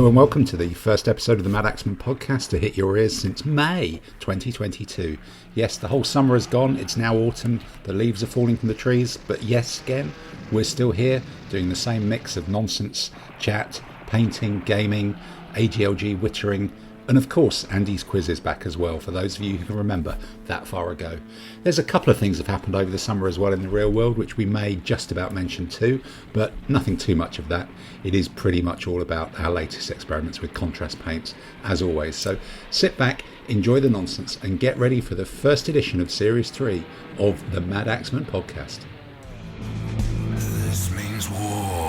Hello and welcome to the first episode of the Madaxeman Podcast to hit your ears since May 2022. Yes, the whole summer has gone, it's now autumn, the leaves are falling from the trees, but yes, again, we're still here doing the same mix of nonsense, chat, painting, gaming, AGLG, wittering, and of course Andy's quiz is back as well, for those of you who can remember that far ago. There's a couple of things that have happened over the summer as well in the real world, which we may just about mention too, but nothing too much of that. It is pretty much all about our latest experiments with contrast paints, as always. So sit back, enjoy the nonsense, and get ready for the first edition of Series 3 of the Madaxeman Podcast. This means war.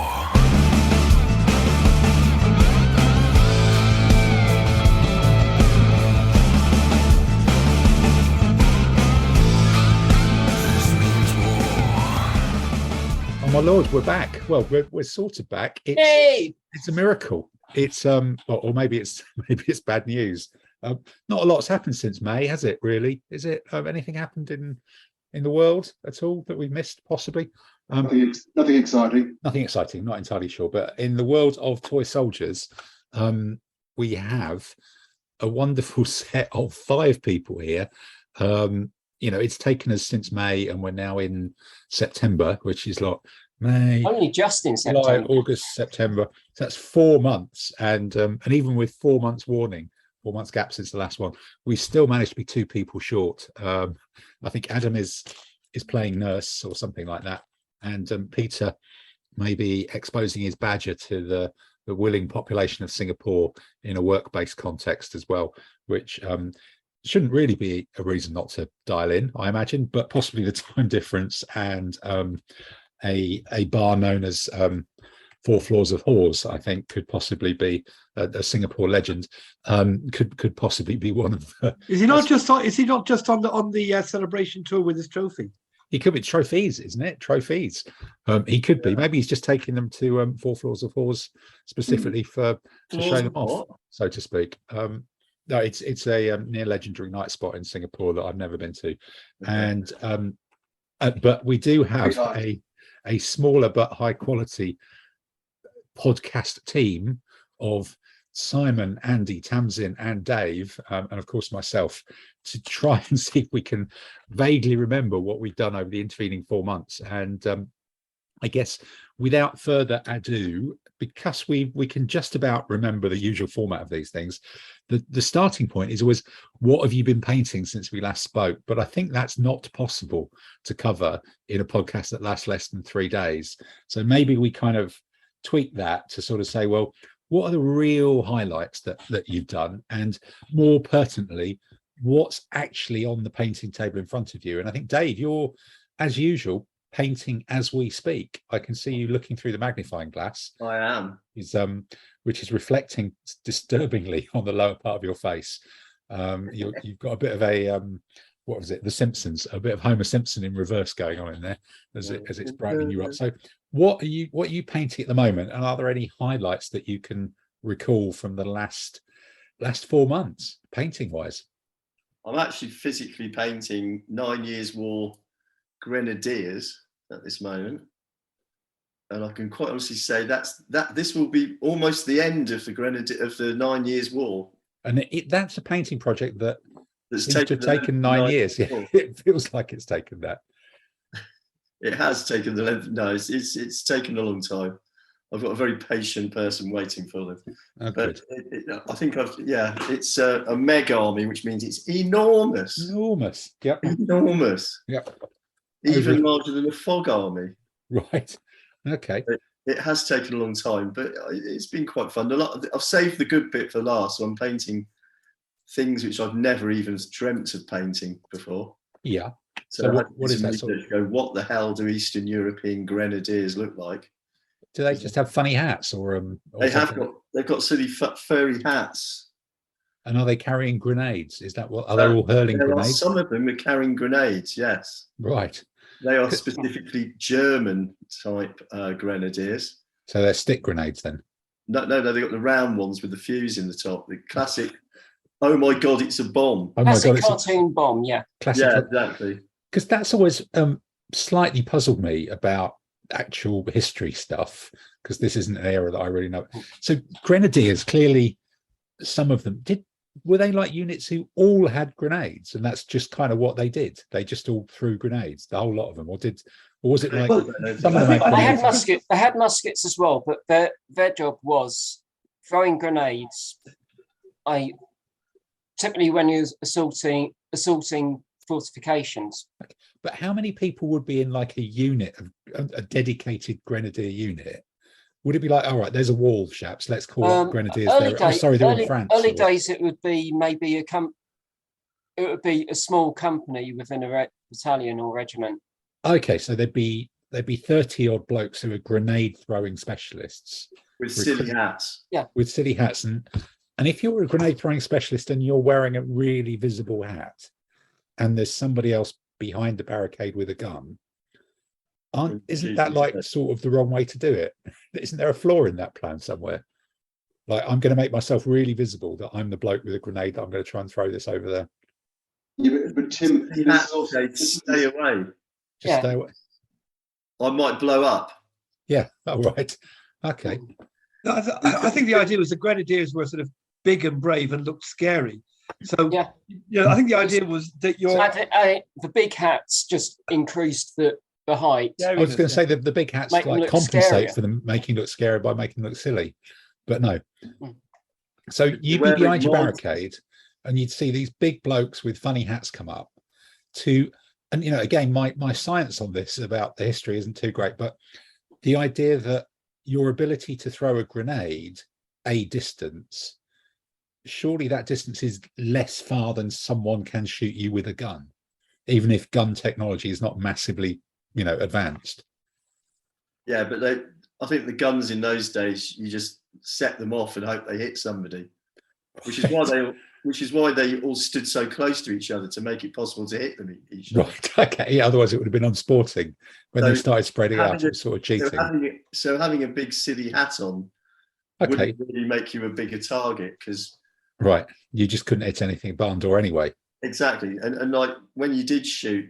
My lord, we're back. Well, we're sort of back. It's a miracle. It's or maybe it's bad news. Not a lot's happened since May, has it? Really? Is it? Anything happened in the world at all that we've missed? Possibly. Nothing exciting. Nothing exciting. Not entirely sure. But in the world of toy soldiers, we have a wonderful set of 5 people here. It's taken us since May, and we're now in September, which is like May, only just in September, July, August, September. So that's 4 months, and even with 4 months warning, 4 months gap since the last one, we still managed to be 2 people short. I think Adam is playing nurse or something like that, and Peter may be exposing his badger to the willing population of Singapore in a work-based context as well, which shouldn't really be a reason not to dial in, I imagine, but possibly the time difference and a bar known as 4 Floors of Whores, I think, could possibly be a Singapore legend. Could possibly be one of the. Is he not just on the celebration tour with his trophy? He could be trophies, isn't it? Trophies. He could be. Maybe he's just taking them to 4 Floors of Whores specifically to show them off, so to speak. No, it's a near legendary night spot in Singapore that I've never been to, and but we do have a smaller but high quality podcast team of Simon, Andy, Tamsin, and Dave, and of course myself, to try and see if we can vaguely remember what we've done over the intervening 4 months. And I guess without further ado, because we can just about remember the usual format of these things, the starting point is always, what have you been painting since we last spoke? But I think that's not possible to cover in a podcast that lasts less than 3 days. So maybe we kind of tweak that to sort of say, well, what are the real highlights that you've done? And more pertinently, what's actually on the painting table in front of you? And I think, Dave, you're, as usual, painting as we speak. I can see you looking through the magnifying glass. I am. Which is reflecting disturbingly on the lower part of your face. You've got a bit of a what was it? The Simpsons, a bit of Homer Simpson in reverse going on in there as it's brightening you up. So what are you painting at the moment? And are there any highlights that you can recall from the last 4 months, painting wise? I'm actually physically painting 9 Years' War Grenadiers at this moment, and I can quite honestly say that this will be almost the end of the 9 Years' War. And that's a painting project that's taken 9 years. Yeah, it feels like it's taken that. It has taken the length. No, it's taken a long time. I've got a very patient person waiting for them. Oh, but I think it's a mega army, which means it's enormous. Enormous. Yep. Enormous. Yep. Even larger than a fog army. Right. Okay. It has taken a long time, but it's been quite fun. I've saved the good bit for last, so I'm painting things which I've never even dreamt of painting before. Yeah. So what is that sort of? Go, what the hell do Eastern European Grenadiers look like? Do they just have funny hats, or they've got silly furry hats? And are they carrying grenades? Is that what? Are they all hurling grenades? Some of them are carrying grenades. Yes. Right. They are specifically German type grenadiers. So they're stick grenades then? No, they've got the round ones with the fuse in the top. The classic, oh my God, it's a bomb. Oh classic cartoon bomb, yeah. Classic. Yeah, exactly. Because that's always slightly puzzled me about actual history stuff, because this isn't an area that I really know. So Grenadiers, clearly some of them were they like units who all had grenades, and that's just kind of what they did? They just all threw grenades, the whole lot of them, or was it like some of them they had muskets as well, but their job was throwing grenades. Typically when you're assaulting fortifications. But how many people would be in like a unit, a dedicated Grenadier unit? Would it be like, all right, there's a wall, chaps, let's call it Grenadiers there? They're in France. Early days, it would be maybe it would be a small company within a battalion or regiment. Okay, so there'd be 30 odd blokes who are grenade throwing specialists with silly hats. Yeah, with silly hats, and if you're a grenade throwing specialist and you're wearing a really visible hat, and there's somebody else behind the barricade with a gun, isn't that like sort of the wrong way to do it? Isn't there a flaw in that plan somewhere? Like, I'm going to make myself really visible that I'm the bloke with a grenade that I'm going to try and throw this over there. Yeah, but Tim, stay away. Stay away. I might blow up. Yeah. All right. Okay. No, I think the idea was the Grenadiers were sort of big and brave and looked scary. So I think the idea was that the big hats just increased the height. I was going to say that the big hats like compensate for them making look scary by making look silly, but no. So you'd be behind your barricade, and you'd see these big blokes with funny hats come up and again, my science on this about the history isn't too great, but the idea that your ability to throw a grenade a distance, surely that distance is less far than someone can shoot you with a gun, even if gun technology is not massively advanced. Yeah, but I think the guns in those days, you just set them off and hope they hit somebody, which is why they all stood so close to each other, to make it possible to hit them each other. Right. Okay. Yeah, otherwise it would have been unsporting when they started spreading out. It was sort of cheating. So having a big silly hat on wouldn't really make you a bigger target, because right, you just couldn't hit anything barn door anyway. Exactly, and like when you did shoot,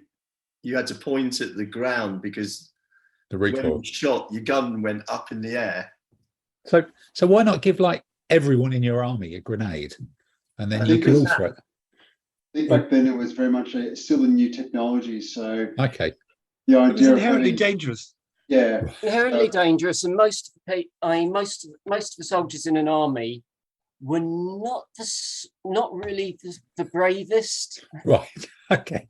you had to point at the ground, because the recoil. When you shot, your gun went up in the air. So why not give like everyone in your army a grenade, and then you could all throw it? I think back then it was very much still a new technology. So okay, the idea it was inherently dangerous. Yeah, inherently dangerous, and most of the soldiers in an army were not really the bravest. Right. Okay.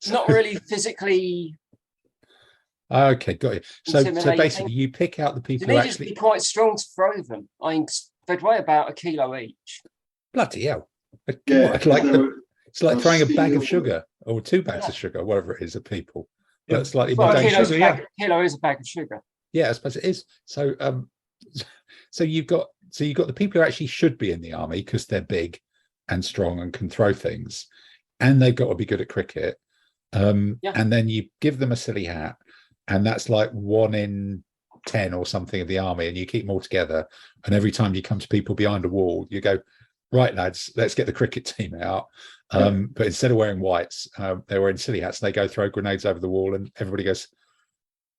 Not really physically. Okay, got you. So basically, you pick out the people who actually be quite strong to throw them. They'd weigh about 1 kilo each. Bloody hell! Yeah, it's like throwing a bag of sugar or 2 bags of sugar, whatever it is, at people. But slightly more dangerous. Kilo is a bag of sugar. Yeah, I suppose it is. So, so you've got the people who actually should be in the army because they're big and strong and can throw things, and they've got to be good at cricket. And then you give them a silly hat, and that's like 1 in 10 or something of the army, and you keep them all together. And every time you come to people behind a wall, you go, right, lads, let's get the cricket team out. But instead of wearing whites, they're wearing silly hats. They go throw grenades over the wall, and everybody goes,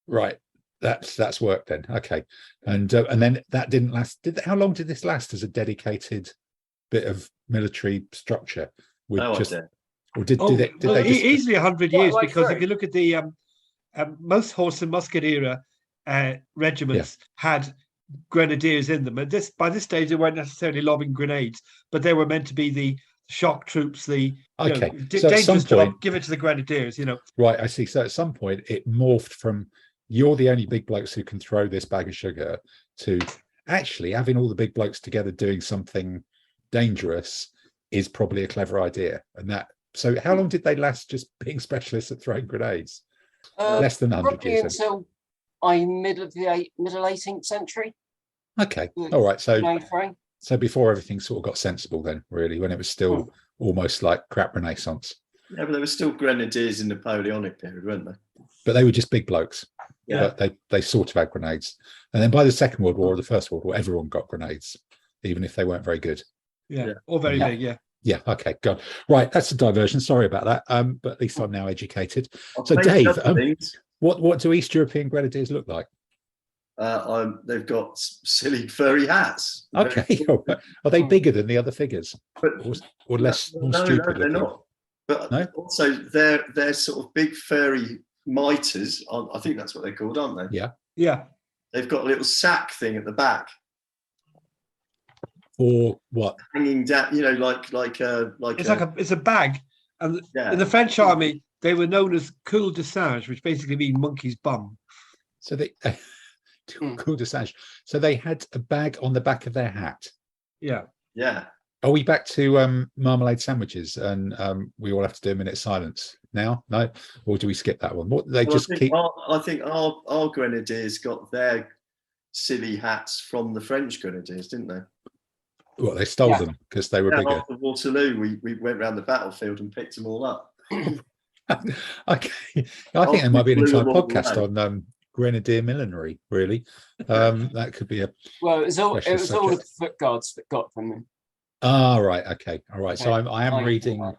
right, that's worked then. Okay. And then that didn't last. How long did this last as a dedicated bit of military structure? Did they just, easily 100 years, because if you look at the most horse and musket era regiments had grenadiers in them, and by this stage they weren't necessarily lobbing grenades, but they were meant to be the shock troops. So dangerous job, give it to the grenadiers. Right, I see. So at some point it morphed from you're the only big blokes who can throw this bag of sugar to actually having all the big blokes together doing something dangerous is probably a clever idea. So how long did they last just being specialists at throwing grenades? Less than 100 years. Until middle 18th century. Okay. All right. So before everything sort of got sensible then, really, when it was still almost like crap Renaissance. Yeah, but there were still grenadiers in the Napoleonic period, weren't they? But they were just big blokes. Yeah. But they sort of had grenades. And then by the Second World War or the First World War, everyone got grenades, even if they weren't very good. Yeah. Or very big, yeah. Yeah, okay, God. Right, that's a diversion. Sorry about that. But at least I'm now educated. So Dave, what do East European grenadiers look like? they've got silly furry hats. Okay, are they bigger than the other figures, or less more stupid? No, they're not. But also, they're sort of big furry miters. I think that's what they're called, aren't they? Yeah. They've got a little sack thing at the back. Or what? Hanging down, It's a bag, and in the French army they were known as cul de singe, which basically means monkey's bum. So they cul de singe. So they had a bag on the back of their hat. Yeah. Are we back to marmalade sandwiches, and we all have to do a minute's silence now? No, or do we skip that one? What they just keep? I think our Grenadiers got their silly hats from the French Grenadiers, didn't they? Well, they stole them because they were bigger. After Waterloo, we went around the battlefield and picked them all up. Okay, I think there might be an entire podcast on Grenadier millinery. Really, that could be a. Well, it was all the foot guards that got them. Right. Okay. All right. So I am reading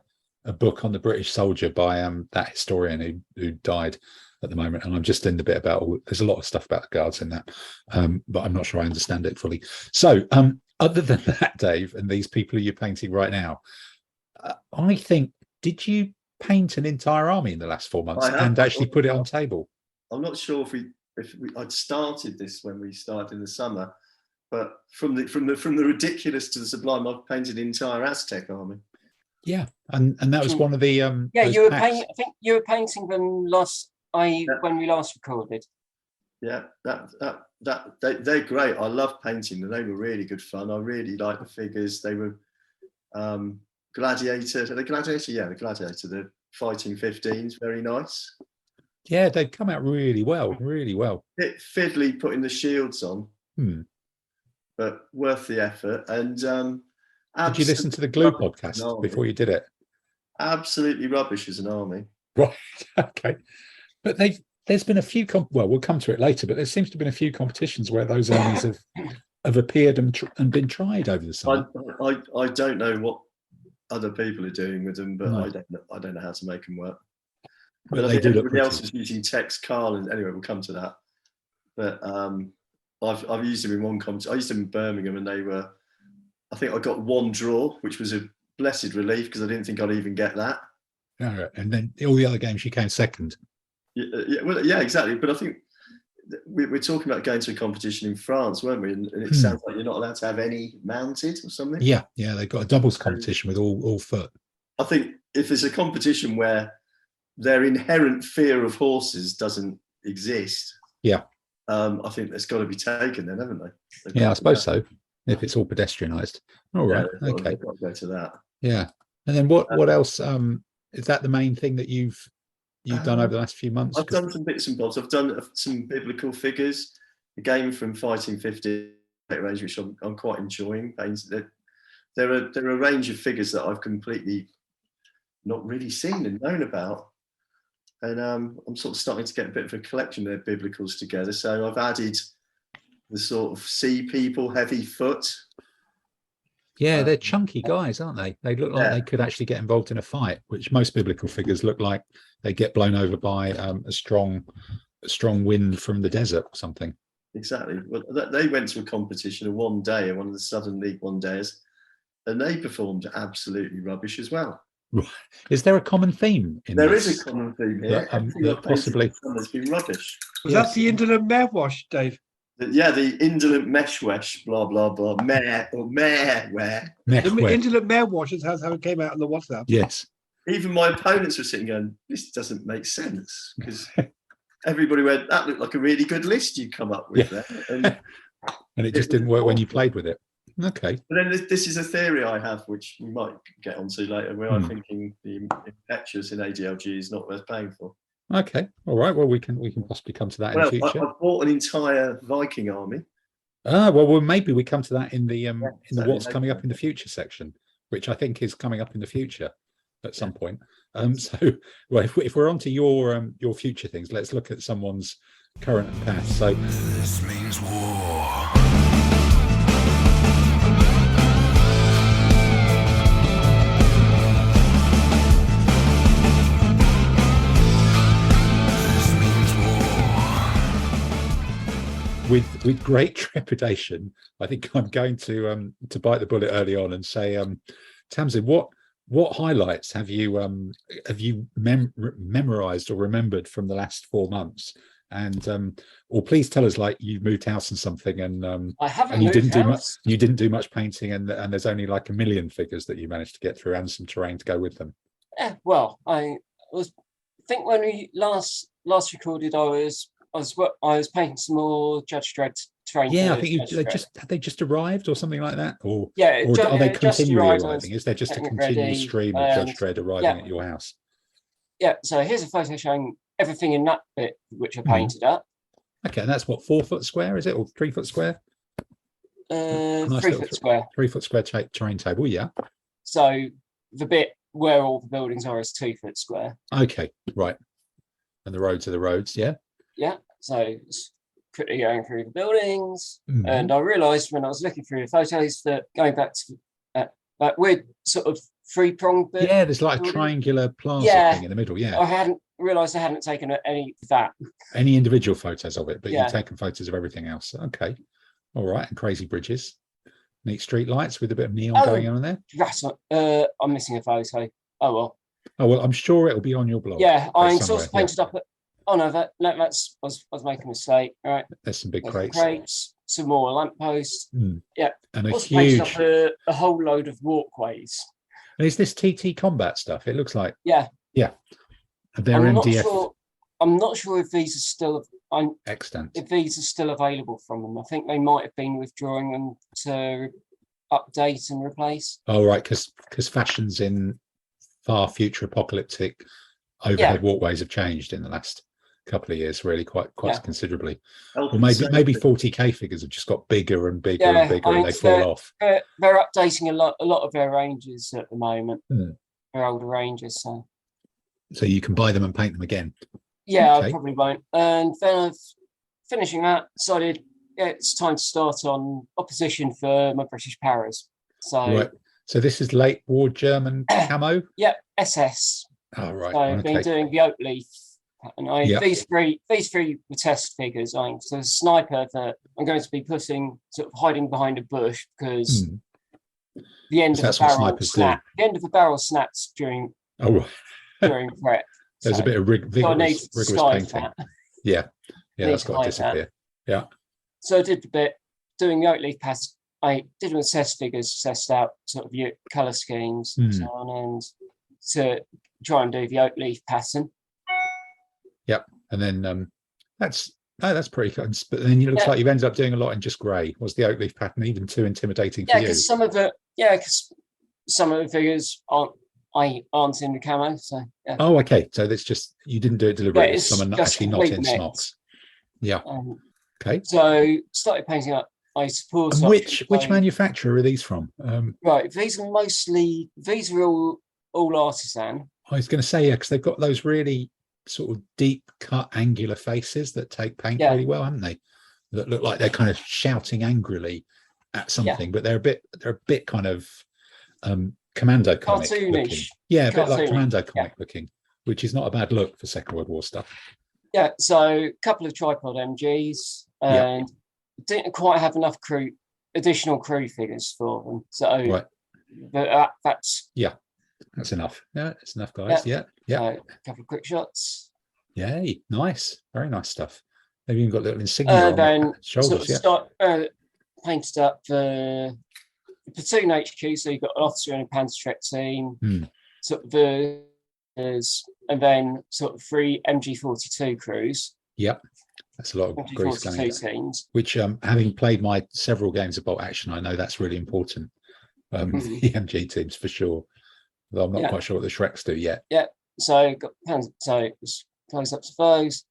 a book on the British soldier by that historian who died at the moment, and I'm just in the bit about. There's a lot of stuff about the guards in that, but I'm not sure I understand it fully. So, other than that, Dave, and these people who you're painting right now, I think, did you paint an entire army in the last 4 months and actually put it on table? I'm not sure if I'd started this when we started in the summer, but from the ridiculous to the sublime, I've painted the entire Aztec army. Yeah, and that was one of the you were painting. I think you were painting them when we last recorded. Yeah, they're great. I love painting them. They were really good fun. I really like the figures. They were Gladiator. The Gladiator, the Gladiator. The fighting 15s, very nice. Yeah, they've come out really well, really well. Bit fiddly putting the shields on, but worth the effort. And did you listen to the Glue podcast before you did it? Absolutely rubbish as an army. Right. Okay. But there's been a few we'll come to it later, but there seems to have been a few competitions where those armies have appeared and been tried over the summer. I don't know what other people are doing with them, but I don't know how to make them work. But I think everybody else is using text Carl, and anyway, we'll come to that. But I've used them in one competition. I used them in Birmingham, and they were. I think I got one draw, which was a blessed relief because I didn't think I'd even get that. Yeah, and then all the other games you came second. Yeah, exactly. But I think we're talking about going to a competition in France, weren't we? And it sounds like you're not allowed to have any mounted or something. Yeah, they've got a doubles competition with all foot. I think if there's a competition where their inherent fear of horses doesn't exist, I think that's got to be taken then, haven't they? I suppose so. If it's all pedestrianised. All right. Okay. Got to go to that. Yeah. And then what else? Is that the main thing that you've done over the last few months? I've done some bits and bobs. I've done some biblical figures. A game from Fighting 50 range, which I'm quite enjoying. There are a range of figures that I've completely not really seen and known about. And I'm sort of starting to get a bit of a collection of their biblicals together. So I've added the sort of sea people, heavy foot. Yeah, they're chunky guys, aren't they? They look like they could actually get involved in a fight, which most biblical figures look like they get blown over by a strong wind from the desert or something. Exactly. Well, they went to a competition of one day, one of the Southern League one days, and they performed absolutely rubbish as well. Right. Is there a common theme in There is a common theme here. That possibly has been rubbish. Was that the indolent merewash, Dave? The indolent meshwesh, blah blah blah, mare or mareware. The indolent merewash is how it came out on the WhatsApp. Yes. Even my opponents were sitting going, "This doesn't make sense," because everybody went, "That looked like a really good list you come up with there," and it just didn't work when you played with it. Okay. But then this is a theory I have, which we might get onto later, where I'm thinking the impetuous in ADLG is not worth paying for. Okay. All right. Well, we can possibly come to that in the future. I bought an entire Viking army. Well, maybe we come to that in the what's coming up in the future section, which I think is coming up in the future at some point. So, well, if we're on to your future things, let's look at someone's current and past. So this means war. With with great trepidation, I think I'm going to bite the bullet early on and say, Tamsin, what highlights have you memorized or remembered from the last 4 months? And or please tell us, like, you moved house and something, and I haven't and you moved didn't do much. house. You didn't do much painting, and there's only like 1 million figures that you managed to get through, and some terrain to go with them. Yeah, well, I think when we last recorded, I was painting some more Judge Dredd terrain. Yeah, I think they just arrived or something like that, or yeah, or are they just continually arrived. arriving? Is there just a getting it continual ready, stream of Judge Dredd arriving yeah. at your house? Yeah, so here's a photo showing everything in that bit which I painted up. Okay, and that's what, 4 foot square, is it, or 3 foot square? 3 foot square. 3 foot square terrain table, yeah. So the bit where all the buildings are is 2 foot square. Okay, right. And the roads are the roads, yeah. Yeah, so it's quickly going through the buildings, and I realised when I was looking through the photos that going back to that weird sort of 3-pronged bit. Yeah, there's like a triangular plaza thing in the middle. Yeah, I hadn't realised I hadn't taken any of that. Any individual photos of it, but you've taken photos of everything else. Okay, all right. And crazy bridges, neat street lights with a bit of neon going on there. That's not, I'm missing a photo. Oh well, I'm sure it'll be on your blog. Yeah, I sort of painted up. Oh no, that's I was making a mistake. All right, there's some big crates. Some more lampposts. Yeah, and a also huge, painted up a whole load of walkways. And is this TT combat stuff? It looks like. Yeah. They're MDF. I'm not sure if these are still extant. If these are still available from them. I think they might have been withdrawing them to update and replace. Oh right, because fashions in far future apocalyptic overhead walkways have changed in the last couple of years, really quite considerably. Or maybe 40k figures have just got bigger and bigger and bigger, and they fall off. They're updating a lot of their ranges at the moment. Their older ranges, so you can buy them and paint them again. Yeah, okay. I probably won't. And then finishing that, decided it's time to start on opposition for my British Paras. So this is late war German camo. Yeah, SS. Oh right. So I've been doing the oak leaf. And these three were test figures. So a sniper that I'm going to be putting sort of hiding behind a bush because the end of the barrel snapped. The end of the barrel snaps during prep. There's a bit of rigorous painting. Yeah, that's got to disappear. Yeah. So I did the bit doing the oak leaf pass. I did with test figures, test out sort of colour schemes and so on, and to try and do the oak leaf pattern. Yep, and then that's pretty good. But then it looks like you've ended up doing a lot in just grey. Was the oak leaf pattern even too intimidating for you? Because some of the figures aren't in the camo. So Oh, okay. So that's just you didn't do it deliberately. Some are actually not in smocks. Yeah. Okay. So started painting up. I suppose. And which manufacturer are these from? Right, these are all artisan. I was going to say because they've got those really sort of deep cut angular faces that take paint really well, haven't they? That look like they're kind of shouting angrily at something, but they're a bit kind of commando comic looking. Yeah, a bit like commando comic looking, which is not a bad look for Second World War stuff. Yeah, so a couple of tripod MGs, and didn't quite have enough additional crew figures for them. So that's enough. Yeah, it's enough, guys. Yeah. A couple of quick shots. Yay, nice. Very nice stuff. They've even got little insignia on the shoulders. Painted up the platoon HQ, so you've got an officer and a Panzertrek team, sort of and then sort of 3 MG42 crews. Yep. That's a lot of grease going teams. Which, having played my several games of Bolt Action, I know that's really important. The MG teams for sure. Though I'm not quite sure what the Shreks do yet. Yeah. So got close up to those.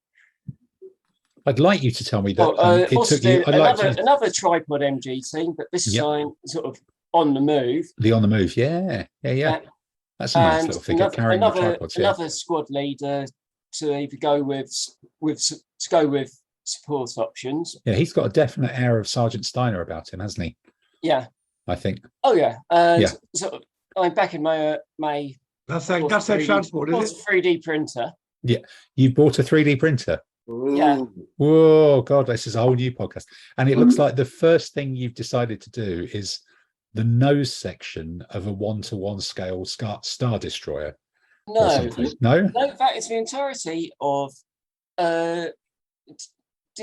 I'd like you to tell me that it took you. Another tripod MG team, but this time sort of on the move. The on the move, yeah. That's a nice little figure carrying the tripods. Another squad leader to either go with support options. Yeah, he's got a definite air of Sergeant Steiner about him, hasn't he? Yeah, I think. Oh yeah, sort of. I'm back in my that's their transport, is it? 3D printer. Yeah, you bought a 3D printer. Yeah. Whoa, God, this is a whole new podcast. And it looks like the first thing you've decided to do is the nose section of a 1-to-1 scale Star Destroyer. No, no, that is the entirety of. Did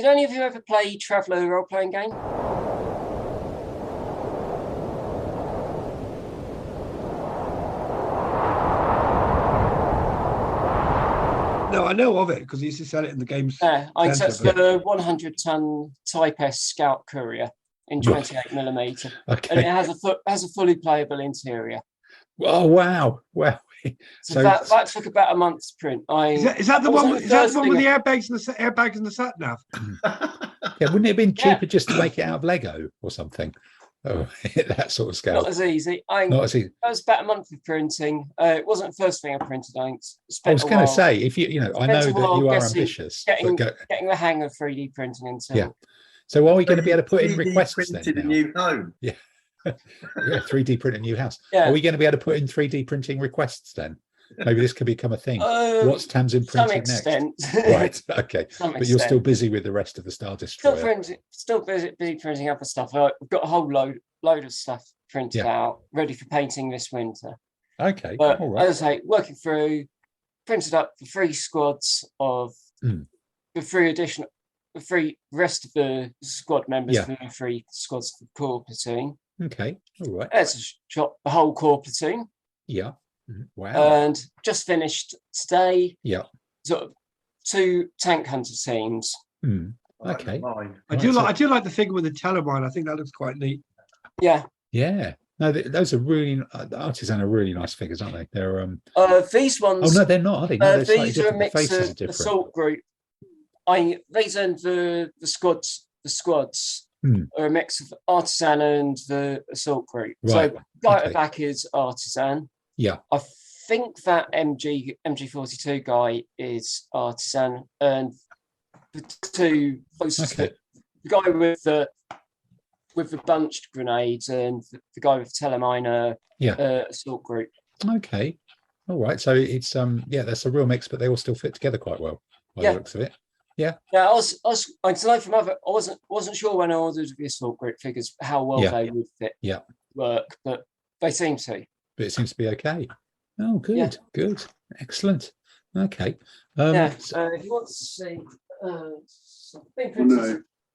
any of you ever play Traveller role-playing game? No, I know of it because he used to sell it in the games. Yeah, so it's the 100-ton Type S Scout Courier in 28mm, okay. and it has a fully playable interior. Oh wow! So that took about a month to print. Is that the one with the airbags and the sat nav? Yeah, wouldn't it have been cheaper just to make it out of Lego or something? Oh, that sort of scale. Not as easy. Not as easy. That was about a month of printing. It wasn't the first thing I printed. I was going to say, if you know, I know that you are ambitious. Getting the hang of 3D printing until. Yeah. So are we going to be able to put in requests printed then? A new home. Yeah. Yeah, 3D print a new house. Yeah. Are we going to be able to put in 3D printing requests then? Maybe this could become a thing. What's Tamsin printing next? Right. Okay. But you're still busy with the rest of the Star Destroyer. Still busy printing other stuff. I've got a whole load of stuff printed out, ready for painting this winter. Okay. But all right. as I say, working through, printed up the 3 squads of the 3 rest of the squad members for the 3 squads of the core platoon. Okay. All right. Let's shot the whole core platoon. Yeah. Wow. And just finished today. Yeah. Sort of 2 tank hunter teams. Okay. I do like the figure with the telemine. I think that looks quite neat. Yeah. Yeah. No, those are really Artisan are really nice figures, aren't they? They're these ones. Oh no, they're not. Are they? No, these are a mix of the assault group. These and the squads. The squads are a mix of Artisan and the assault group. Right. So guy at the back is Artisan. Yeah. I think that MG42 guy is Artisan, and the 2 closest, the guy with the bunched grenades and the guy with the teleminer assault group. Okay. All right. So it's that's a real mix, but they all still fit together quite well by the looks of it. Yeah. Yeah, I wasn't sure when I ordered the assault group figures how well they would fit work, but they seem to. But it seems to be okay. Oh, good. Yeah. Good. Excellent. Okay. If you want to see no.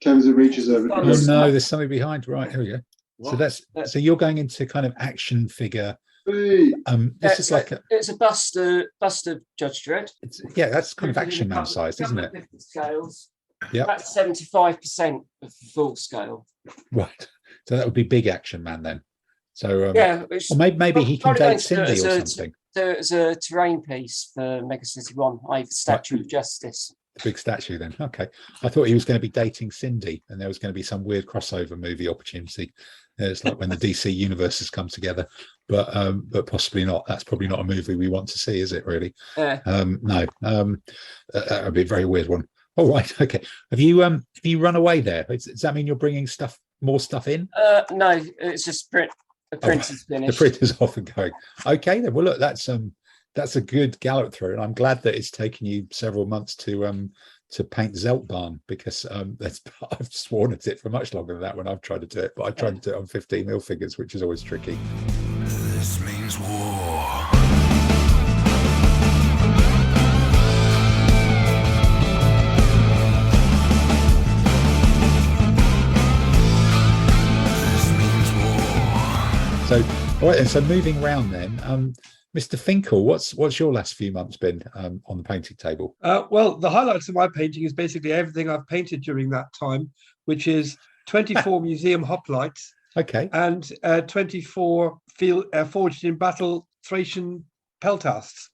Tamsin reaches over. Oh no, there's something behind. Right, here we go. What? So you're going into kind of action figure. This is like it's a bust of Judge Dredd. That's kind of Action Man sized, isn't it? Scales. Yeah. That's 75% of the full scale. Right. So that would be Big Action Man then. So or maybe he can date Cindy or something. There's a terrain piece for Mega City 1, the Statue of Justice. The big statue then. Okay. I thought he was going to be dating Cindy and there was going to be some weird crossover movie opportunity. It's like when the DC universes come together, but possibly not. That's probably not a movie we want to see, is it really? Yeah. No. That would be a very weird one. All right. Okay. Have you run away there? Does that mean you're bringing more stuff in? No, it's just the print is finished. The print is off and going. Okay then. Well, look, that's a good gallop through, and I'm glad that it's taken you several months to paint Zeltbarn, because I've sworn at it for much longer than that when I've tried to do it, but I tried to do it on 15mm figures, which is always tricky. This means war. So, all right, and so moving around then, Mr. Finkel, what's your last few months been on the painting table? Well, the highlights of my painting is basically everything I've painted during that time, which is 24 museum hoplites, and 24 forged in battle Thracian peltasts.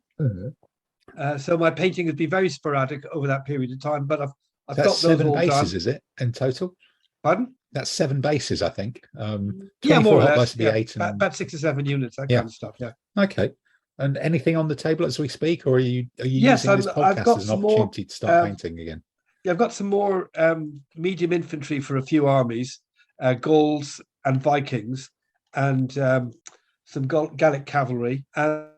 So my painting has been very sporadic over that period of time, but I've got those 7 all bases, done. is it, in total? Pardon? That's 7 bases, I think. Yeah, more or less. Be 8 and... about 6 or 7 units, that kind of stuff. Yeah. Okay. And anything on the table as we speak, or are you using this podcast as an opportunity to start painting again? Yeah, I've got some more medium infantry for a few armies, Gauls and Vikings, and some Gallic cavalry. And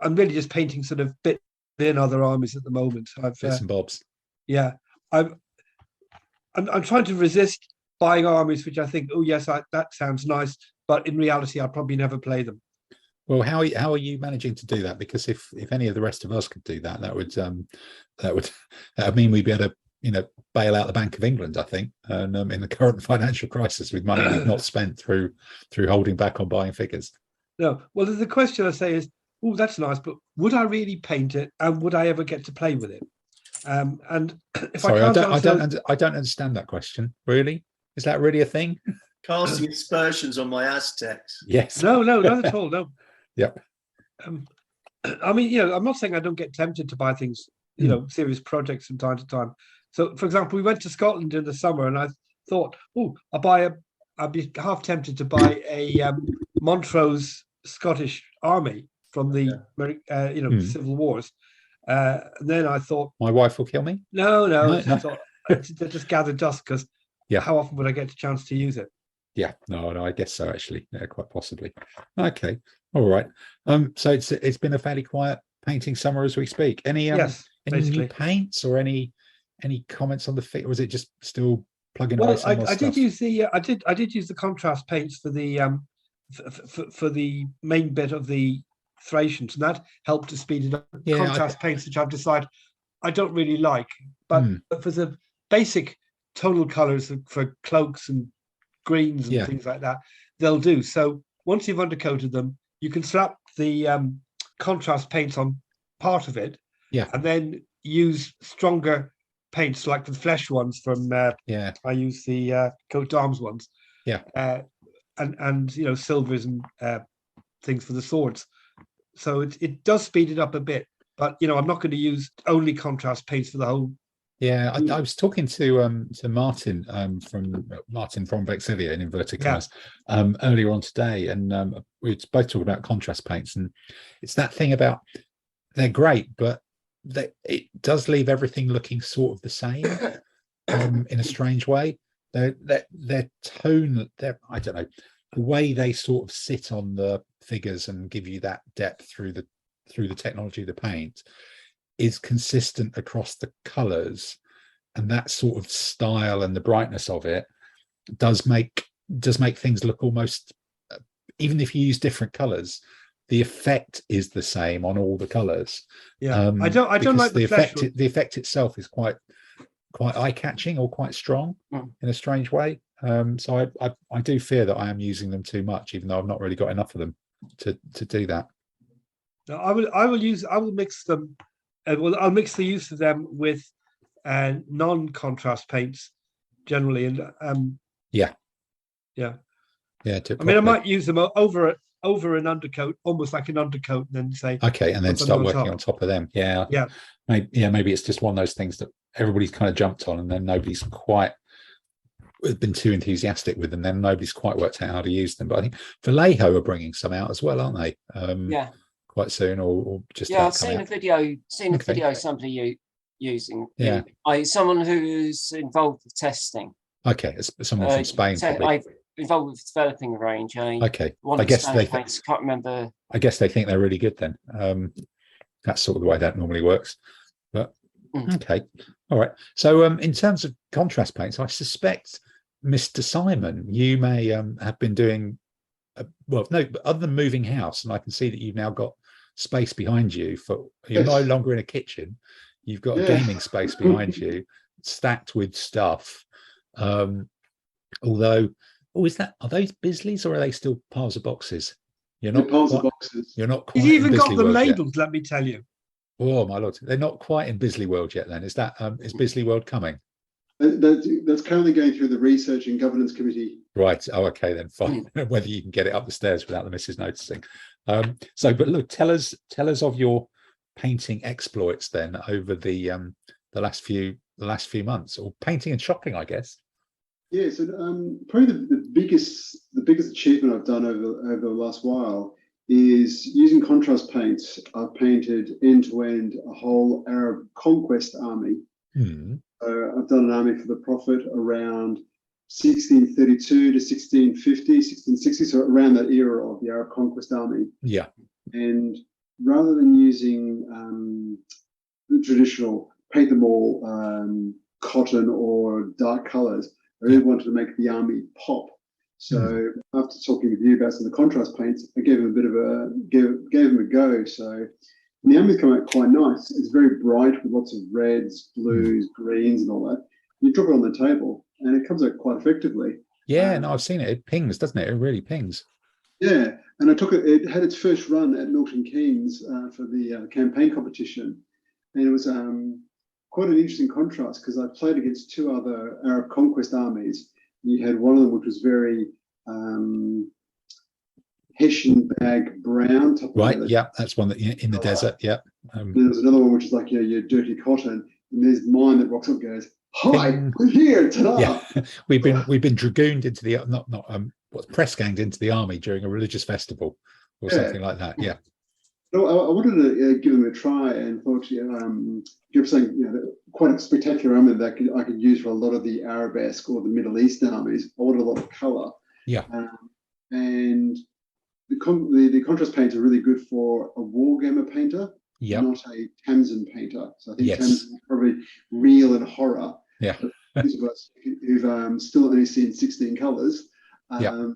I'm really just painting sort of bit in other armies at the moment. Bits and bobs. Yeah, I'm trying to resist buying armies which I think, oh yes, that sounds nice, but in reality I'll probably never play them. Well, how are you managing to do that? Because if any of the rest of us could do that, that would mean we'd be able to bail out the Bank of England, I think, and in the current financial crisis with money we've not spent through holding back on buying figures. No, well, the question I say is, oh, that's nice, but would I really paint it, and would I ever get to play with it? And if Sorry, I don't understand that question. Really, is that really a thing? Casting aspersions on my Aztecs. Yes. No, not at all. No. Yep. I mean, I'm not saying I don't get tempted to buy things, serious projects from time to time. So, for example, we went to Scotland in the summer, and I thought, I'd be half tempted to buy a Montrose Scottish army from the Civil Wars. And then I thought, my wife will kill me. No. I thought just gather dust, because how often would I get a chance to use it? Yeah, no, I guess so. Actually, quite possibly. Okay, all right. So it's been a fairly quiet painting summer as we speak. Any new paints or any comments on the fit? Or was it just still plugging away? I did use the contrast paints for the for the main bit of the Thracians, and that helped to speed it up. Contrast paints, which I've decided I don't really like, but for the basic tonal colors for cloaks and greens and things like that, they'll do. So once you've undercoated them, you can slap the contrast paints on part of it, and then use stronger paints like the flesh ones from I use the coat d'arms ones, and silvers and things for the swords. So it does speed it up a bit, but I'm not going to use only contrast paints for the whole. Yeah, I was talking to Martin from Vexivia in inverted commas earlier on today, and we were both talking about contrast paints, and it's that thing about they're great, but it does leave everything looking sort of the same in a strange way. Their tone, I don't know, the way they sort of sit on the figures and give you that depth through the technology of the paint is consistent across the colors, and that sort of style and the brightness of it does make things look almost, even if you use different colors, the effect is the same on all the colors. I don't like the effect. The effect itself is quite eye-catching or quite strong in a strange way. So I do fear that I am using them too much, even though I've not really got enough of them to do that. No, I will mix them. I'll mix the use of them with non-contrast paints generally, and I mean, I might use them over an undercoat, almost like an undercoat, and then say and then start working on top of them. Maybe it's just one of those things that everybody's kind of jumped on, and then nobody's quite been too enthusiastic with them. Then nobody's quite worked out how to use them. But I think Vallejo are bringing some out as well, aren't they? Quite soon, or just I've seen a video. Somebody using. Someone who's involved with testing. Okay, it's someone from Spain. I'm involved with developing a range. I guess they can't remember. I guess they think they're really good then. That's sort of the way that normally works. But okay, all right. So in terms of contrast paints, I suspect, Mr. Simon, you may have been doing but other than moving house, and I can see that you've now got space behind you you're no longer in a kitchen. You've got a gaming space behind you, stacked with stuff. Although, are those Bisleys or are they still piles of boxes? You're not piles of boxes. You're not quite. He's even got them yet. labelled. Let me tell you. Oh my lord, they're not quite in Bisley World yet. Then is Bisley World coming? That's currently going through the research and governance committee. Right. Oh, okay then. Fine. Whether you can get it up the stairs without the missus noticing. But look, tell us of your painting exploits then over the last few months, or painting and shopping, I guess. Yeah. So probably the biggest achievement I've done over the last while is using contrast paints. I've painted end to end a whole Arab conquest army. I've done an army for the Prophet around 1632 to 1650, 1660, so around that era of the Arab conquest army. Yeah. And rather than using the traditional paint them all cotton or dark colours. I really wanted to make the army pop. So after talking with you about some of the contrast paints, I gave them gave them a go. So the army's come out quite nice. It's very bright with lots of reds, blues, greens, and all that. You drop it on the table, and it comes out quite effectively. Yeah, no, I've seen it. It pings, doesn't it? It really pings. Yeah, and I took it. It had its first run at Milton Keynes for the campaign competition, and it was quite an interesting contrast because I played against two other Arab conquest armies. You had one of them which was very Hessian bag brown. Right, yeah, that's one that in the desert, yeah. There's another one which is like your dirty cotton, and there's mine that rocks up and goes, "Hi, we're here, ta-da!" Yeah, we've been dragooned into the press ganged into the army during a religious festival or something like that. Yeah. So I wanted to give them a try, and thought you're saying quite a spectacular army that I could use for a lot of the Arabesque or the Middle Eastern armies. I wanted a lot of colour. Yeah. And the contrast paints are really good for a wargamer painter, not a Tamsin painter. So I think Tamsin is probably real and horror. Yeah. Those of us who've still only seen 16 colours, for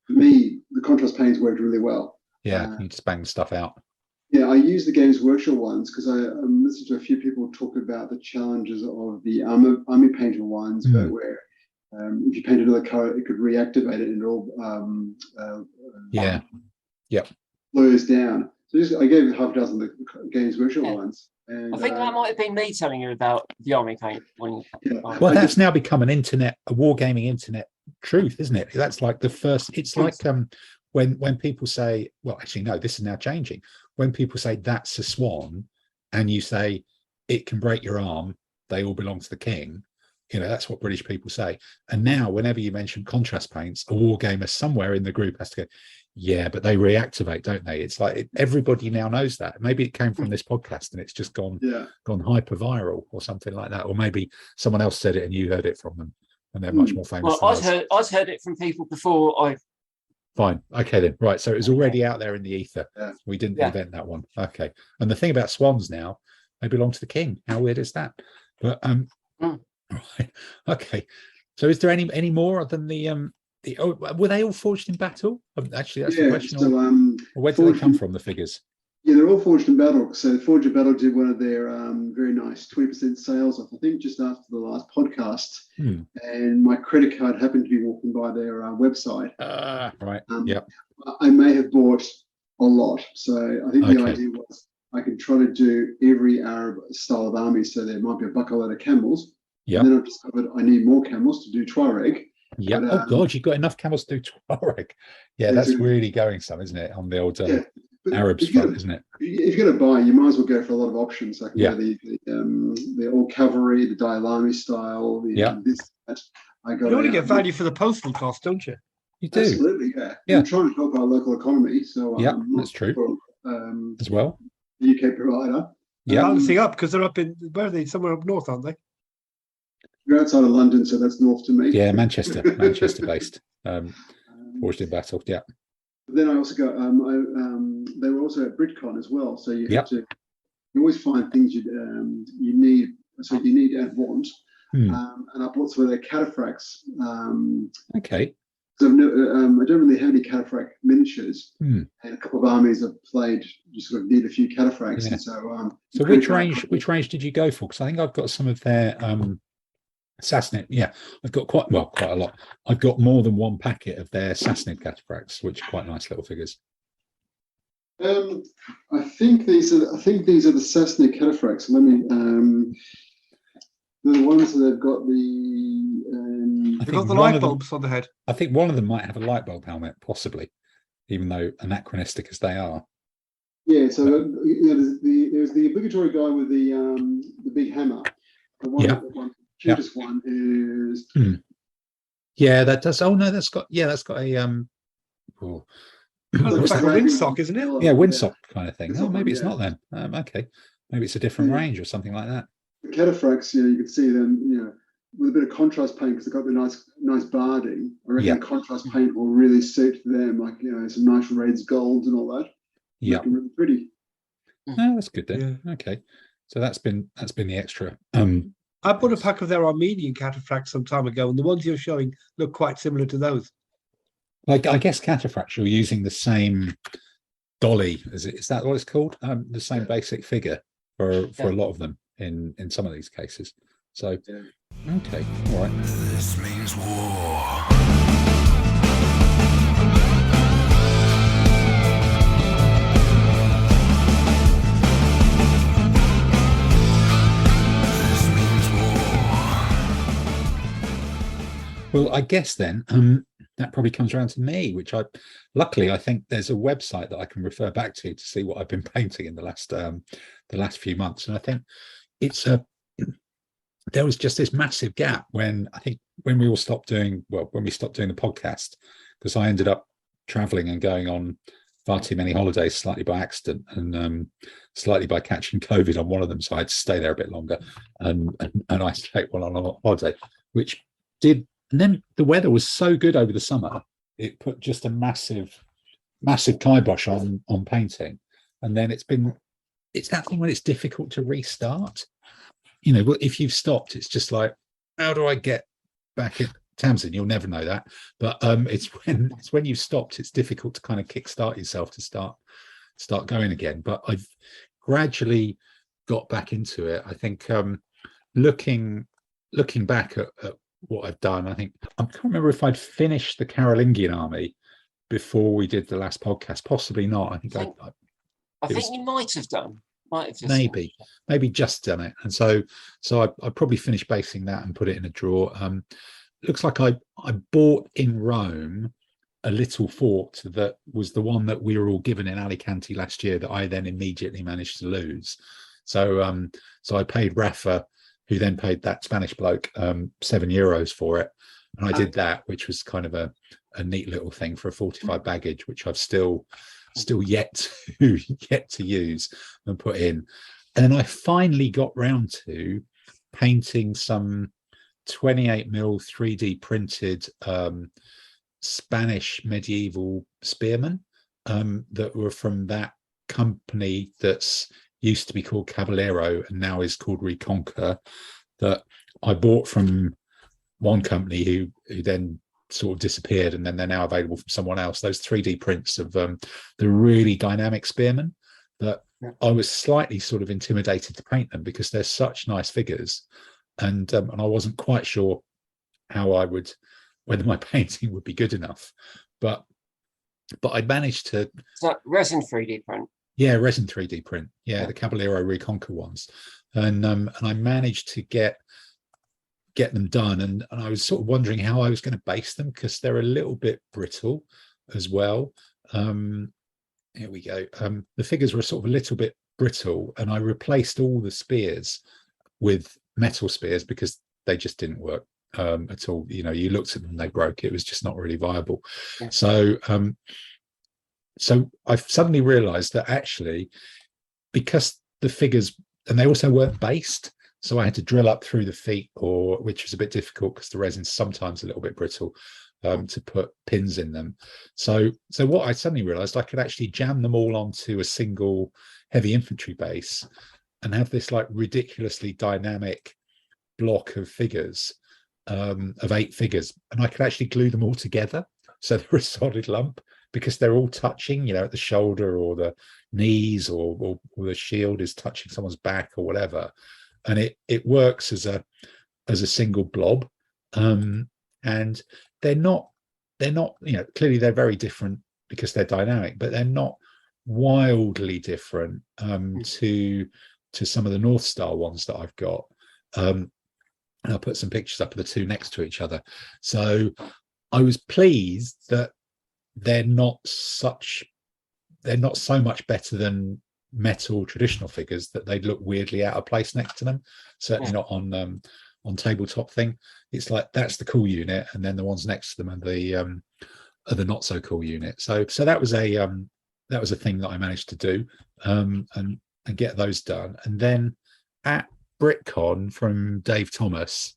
me, the contrast paints worked really well. Yeah, you just bang stuff out. Yeah, I use the Games Workshop ones because I listened to a few people talk about the challenges of the army painter ones, but where if you paint another colour, it could reactivate it and it all blurs down. So I gave half a dozen of the Games Workshop ones. And, I think that might have been me telling you about the army paint. Well, that's now become a wargaming internet truth, isn't it? That's like the first. It's like when people say, well, actually, no, this is now changing. When people say that's a swan, and you say it can break your arm, they all belong to the king. That's what British people say. And now, whenever you mention contrast paints, a wargamer somewhere in the group has to go, yeah, but they reactivate, don't they? It's like everybody now knows that. Maybe it came from this podcast and it's just gone hyper viral or something like that. Or maybe someone else said it and you heard it from them, and they're much more famous. Well, I've heard it from people before. Fine. Okay, then. Right. So it was already out there in the ether. Yeah. We didn't invent that one. Okay. And the thing about swans now, they belong to the king. How weird is that? But right. Okay. So is there any more than were they all forged in battle? Actually, that's the question. So, where do they come from, the figures? Yeah, they're all forged in battle. So Forged in Battle did one of their very nice 20% sales off, I think, just after the last podcast. And my credit card happened to be walking by their website. Right. I may have bought a lot. So I think the idea was I could try to do every Arab style of army. So there might be a buckload of camels. Yeah. And then I've discovered I need more camels to do Tuareg. Yeah. Oh God, you've got enough camels to do Tuareg. Yeah, that's really going some, isn't it, on the old Arabs front, isn't it? If you're going to buy, you might as well go for a lot of options. I can go the all cavalry, the Dialami style, this, that. You only get value for the postal cost, don't you? You do. Absolutely, yeah. I'm trying to help our local economy, so that's true. As well, the UK provider. Yeah, balancing up because they're up in where are they? Somewhere up north, aren't they? You're outside of London, so that's north to me. Yeah, Manchester based. Forged in battle. Yeah. Then I also got. They were also at BritCon as well, so you have to. You always find things you need. So you need and want. And I bought some of their cataphracts. Okay. So I don't really have any cataphract miniatures, and a couple of armies I've played. You sort of need a few cataphracts, and so. So which range did you go for? Because I think I've got some of their Sassanid. Yeah, I've got quite a lot. I've got more than one packet of their Sassanid cataphracts, which are quite nice little figures. I think these are the Sassanid cataphracts. Let me. The ones that have got they've got the light bulbs on the head. I think one of them might have a light bulb helmet, possibly, even though anachronistic as they are. Yeah, so there's the obligatory guy with the big hammer. The one, cutest one is. Yeah, that does. Oh no, that's got a looks like a windsock, isn't it? Yeah, windsock kind of thing. Maybe it's not then. Okay, maybe it's a different range or something like that. The cataphracts, you can see them, with a bit of contrast paint because they've got the nice barding. I reckon the contrast paint will really suit them, like some nice reds, golds, and all that. Yeah, really pretty. Oh, that's good then. Yeah. Okay, so that's been the extra. I bought a pack of their Armenian cataphracts some time ago, and the ones you're showing look quite similar to those. Like, I guess cataphracts, you're using the same dolly, is that what it's called? The same basic figure for a lot of them in some of these cases. So, okay, all right. This means war. Well, I guess then that probably comes around to me, which luckily I think there's a website that I can refer back to see what I've been painting in the last few months, and I think there was just this massive gap when we all stopped doing the podcast, because I ended up traveling and going on far too many holidays, slightly by accident and slightly by catching COVID on one of them, so I had to stay there a bit longer, and I stayed on a holiday, which did. And then the weather was so good over the summer, it put just a massive kibosh on painting. And then it's that thing when it's difficult to restart. You know, if you've stopped, it's just like, how do I get back in Tamsin? You'll never know that. But it's when you've stopped, it's difficult to kind of kickstart yourself to start going again. But I've gradually got back into it. I think looking back at what I've done, I can't remember if I'd finished the Carolingian army before we did the last podcast. Possibly not. I think you might have done. Maybe just done it. And so I probably finished basing that and put it in a drawer. Looks like I bought in Rome a little fort that was the one that we were all given in Alicante last year that I then immediately managed to lose. So I paid Rafa, who then paid that Spanish bloke €7 for it. And I did that, which was kind of a neat little thing for a 45 baggage, which I've still yet to use and put in. And then I finally got round to painting some 28mm 3D printed Spanish medieval spearmen that were from that company that's used to be called Caballero and now is called Reconquer, that I bought from one company who then sort of disappeared, and then they're now available from someone else. Those 3D prints of the really dynamic spearmen that I was slightly sort of intimidated to paint them because they're such nice figures, and I wasn't quite sure whether my painting would be good enough, but I managed to. So resin 3D print. Yeah, resin 3D print. Yeah, the Caballero Reconquer ones, and I managed to get them done. And I was sort of wondering how I was going to base them because they're a little bit brittle as well. Here we go. The figures were sort of a little bit brittle, and I replaced all the spears with metal spears because they just didn't work at all. You know, you looked at them, they broke. It was just not really viable. Yeah. So I suddenly realized that actually, because the figures, and they also weren't based, so I had to drill up through the feet, which was a bit difficult because the resin's sometimes a little bit brittle, to put pins in them. So what I suddenly realized, I could actually jam them all onto a single heavy infantry base and have this like ridiculously dynamic block of figures, of 8 figures, and I could actually glue them all together so they're a solid lump, because they're all touching, you know, at the shoulder or the knees, or the shield is touching someone's back or whatever, and it works as a single blob. And they're not, you know, clearly they're very different because they're dynamic, but they're not wildly different to some of the North Star ones that I've got. And I'll put some pictures up of the two next to each other. So I was pleased that they're not so much better than metal traditional figures that they'd look weirdly out of place next to them. Certainly not on tabletop thing. It's like that's the cool unit, and then the ones next to them are the not so cool unit. So that was a thing that I managed to do, and get those done. And then at BritCon from Dave Thomas,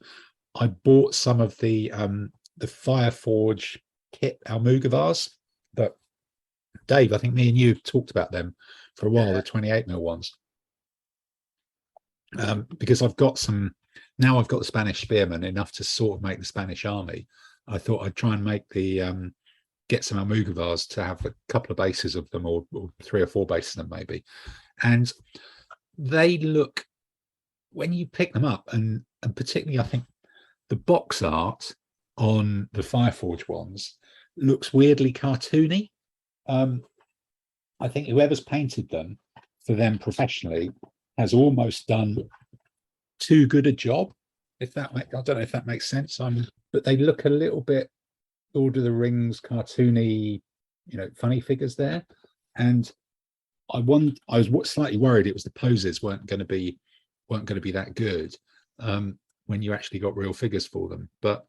I bought some of the Fireforge kit Almugavars that Dave, I think me and you have talked about them for a while, the 28mm ones, because I've got some now I've got the Spanish spearmen enough to sort of make the Spanish army. I thought I'd try and make the get some Almogavars to have a couple of bases of them, or 3 or 4 bases of them maybe. And they look, when you pick them up, and particularly I think the box art on the Fireforge ones looks weirdly cartoony. I think whoever's painted them for them professionally has almost done too good a job. I don't know if that makes sense. But they look a little bit Lord of the Rings cartoony, funny figures there. And I was slightly worried it was the poses weren't going to be that good when you actually got real figures for them. But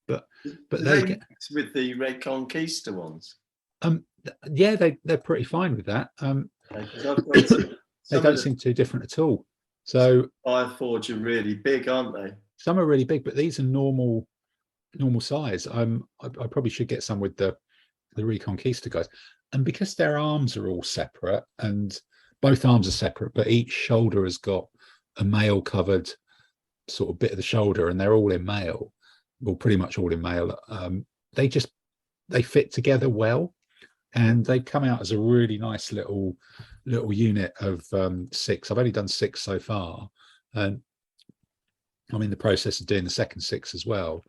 they get with the Red Conquista ones. Yeah, they're pretty fine with that. They don't seem too different at all. So Fireforge are really big, aren't they? Some are really big, but these are normal size. I probably should get some with the Reconquista guys. And because their arms are all separate, and both arms are separate, but each shoulder has got a mail covered sort of bit of the shoulder, and they're all in mail, well, pretty much all in mail. They fit together well, and they come out as a really nice little unit of 6. I've only done 6 so far, and I'm in the process of doing the second 6 as well.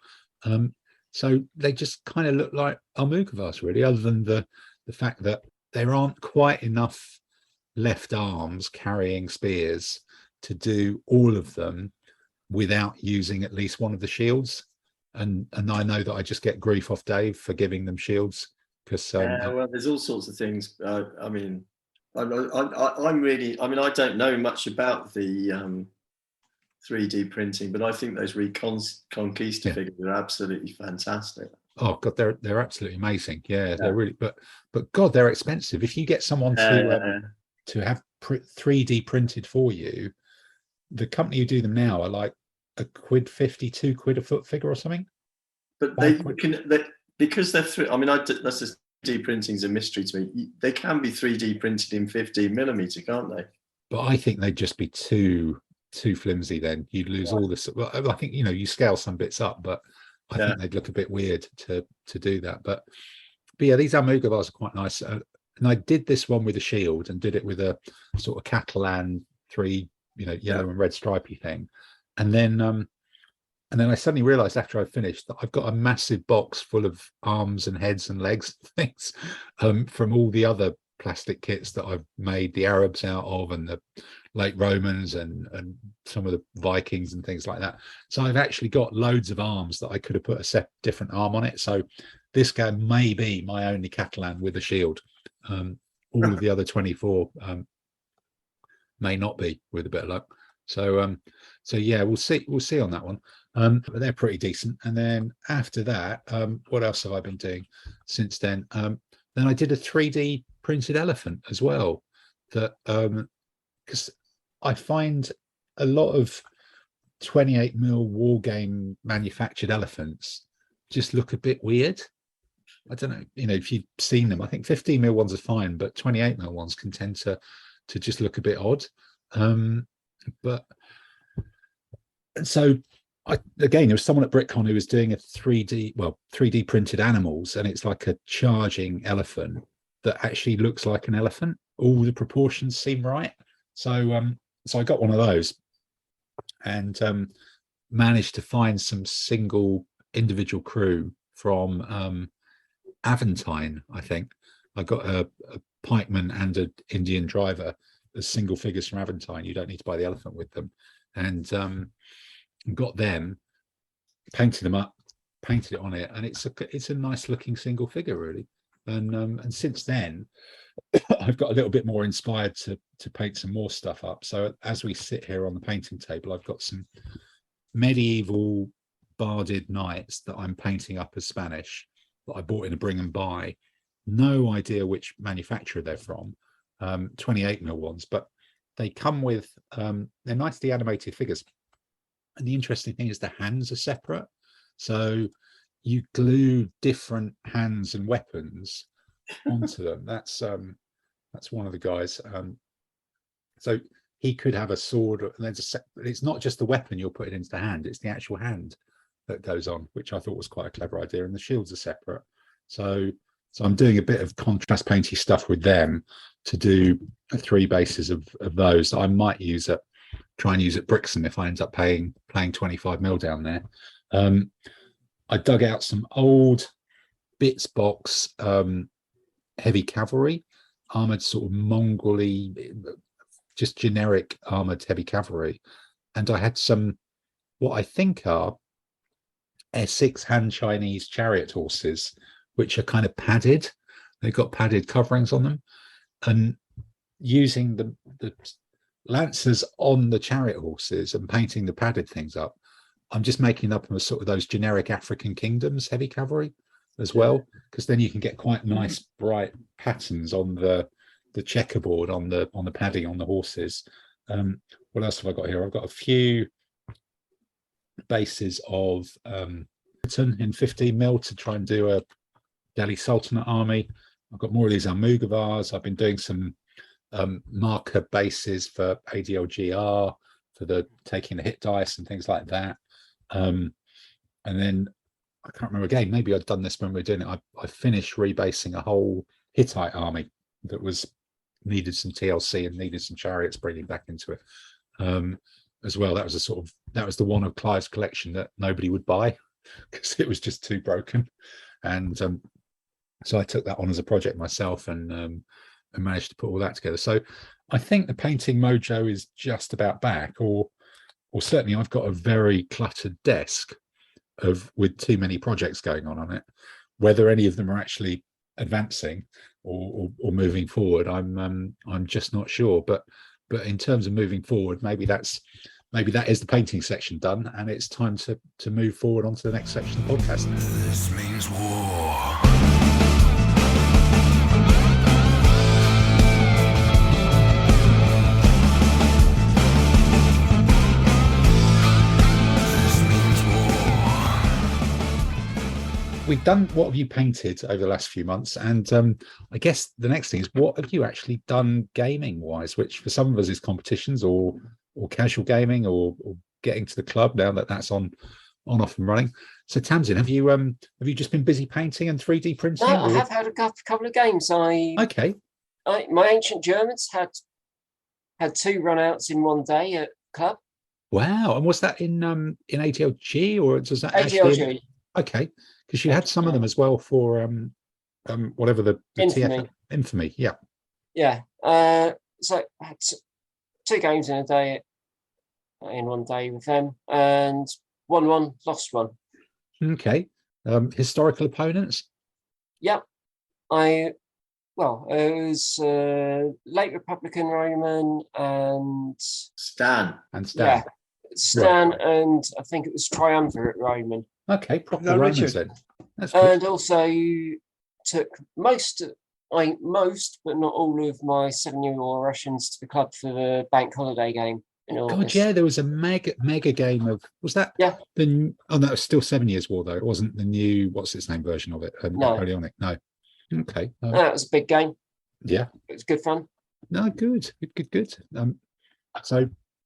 So they just kind of look like Almogavars, really, other than the fact that there aren't quite enough left arms carrying spears to do all of them without using at least one of the shields. And I know that I just get grief off Dave for giving them shields, because well, there's all sorts of things. I'm really, I don't know much about the 3D printing, but I think those Reconquista figures are absolutely fantastic. Oh God, they're absolutely amazing. Yeah, they're really, but God, they're expensive. If you get someone to have 3D printed for you, the company who do them now are like £1.50, £2 a foot figure or something. But because they're that's just 3D printing is a mystery to me. They can be 3D printed in 15mm, can't they? But I think they'd just be too flimsy. Then you'd lose all this. Well, I think you scale some bits up, but I think they'd look a bit weird to do that. But yeah, these Almogavars are quite nice. And I did this one with a shield, and did it with a sort of Catalan 3, yellow and red stripy thing. And then I suddenly realized after I finished that I've got a massive box full of arms and heads and legs and things from all the other plastic kits that I've made the Arabs out of, and the late Romans, and some of the Vikings and things like that. So I've actually got loads of arms that I could have put a different arm on it. So this guy may be my only Catalan with a shield. All of the other 24 may not be, with a bit of luck. So yeah, we'll see on that one. But they're pretty decent. And then after that, what else have I been doing since then? Then I did a 3D printed elephant as well, that because I find a lot of 28mm war game manufactured elephants just look a bit weird. I don't know, if you've seen them. I think 15mm ones are fine, but 28mm ones can tend to just look a bit odd. But so there was someone at BritCon who was doing a 3D printed animals, and it's like a charging elephant that actually looks like an elephant. All the proportions seem right. So I got one of those, and managed to find some single individual crew from Aventine. I think I got a pikeman and an Indian driver as single figures from Aventine. You don't need to buy the elephant with them, and got them, painted them up, painted it on it, and it's a nice looking single figure, really. And since then I've got a little bit more inspired to paint some more stuff up. So as we sit here on the painting table, I've got some medieval barded knights that I'm painting up as Spanish, that I bought in a bring and buy. No idea which manufacturer they're from, 28mm ones, but they come with they're nicely animated figures. And the interesting thing is the hands are separate, so you glue different hands and weapons onto them. That's one of the guys. So he could have a sword, and it's not just the weapon you're putting into the hand, it's the actual hand that goes on, which I thought was quite a clever idea. And the shields are separate. So I'm doing a bit of contrast painty stuff with them to do 3 bases of those that I might try and use at Brixton if I end up playing 25mm down there. I dug out some old bits box heavy cavalry, armored sort of Mongol-y, just generic armored heavy cavalry, and I had some what I think are S6 Han Chinese chariot horses, which are kind of padded. They've got padded coverings on them, and using the lancers on the chariot horses and painting the padded things up, I'm just making up a sort of those generic African kingdoms heavy cavalry as well, because then you can get quite nice bright patterns on the checkerboard on the padding on the horses. What else have I got here? I've got a few bases of in 15mm to try and do a Delhi Sultanate army. I've got more of these Almugavars. I've been doing some marker bases for ADLGR for the taking the hit dice and things like that. And then I can't remember again, maybe I'd done this when we were doing it. I finished rebasing a whole Hittite army that needed some TLC and needed some chariots bringing back into it as well. That was the one of Clive's collection that nobody would buy because it was just too broken. And so I took that on as a project myself and managed to put all that together. So I think the painting mojo is just about back, or certainly I've got a very cluttered desk with too many projects going on it. Whether any of them are actually advancing or moving forward, I'm just not sure. But in terms of moving forward, maybe that is the painting section done, and it's time to move forward onto the next section of the podcast. This means war. We've done what have you painted over the last few months, and I guess the next thing is what have you actually done gaming wise, which for some of us is competitions or casual gaming or getting to the club now that's on off and running. So Tamsin, have you just been busy painting and 3D printing? No, I have had a couple of games. My Ancient Germans had 2 runouts in one day at club. Wow. And was that in ATLG or does that ATLG? Okay, because you had some of them as well for whatever the Infamy. Infamy, yeah. Yeah. So I had 2 games in one day with them, and won one, lost one. Okay. Historical opponents? Yeah. It was late Republican Roman and Stan. Yeah, Stan, right. And I think it was Triumvirate Roman. Okay, proper Romans then. That's good. And also took most, but not all of my 7-year-old Russians to the club for the bank holiday game in August. God, yeah, there was a mega game of, was that? Yeah. No, it was still 7 Years War though. It wasn't the new, what's its name version of it? Napoleonic. No. Okay. That was a big game. Yeah. It was good fun. No, good.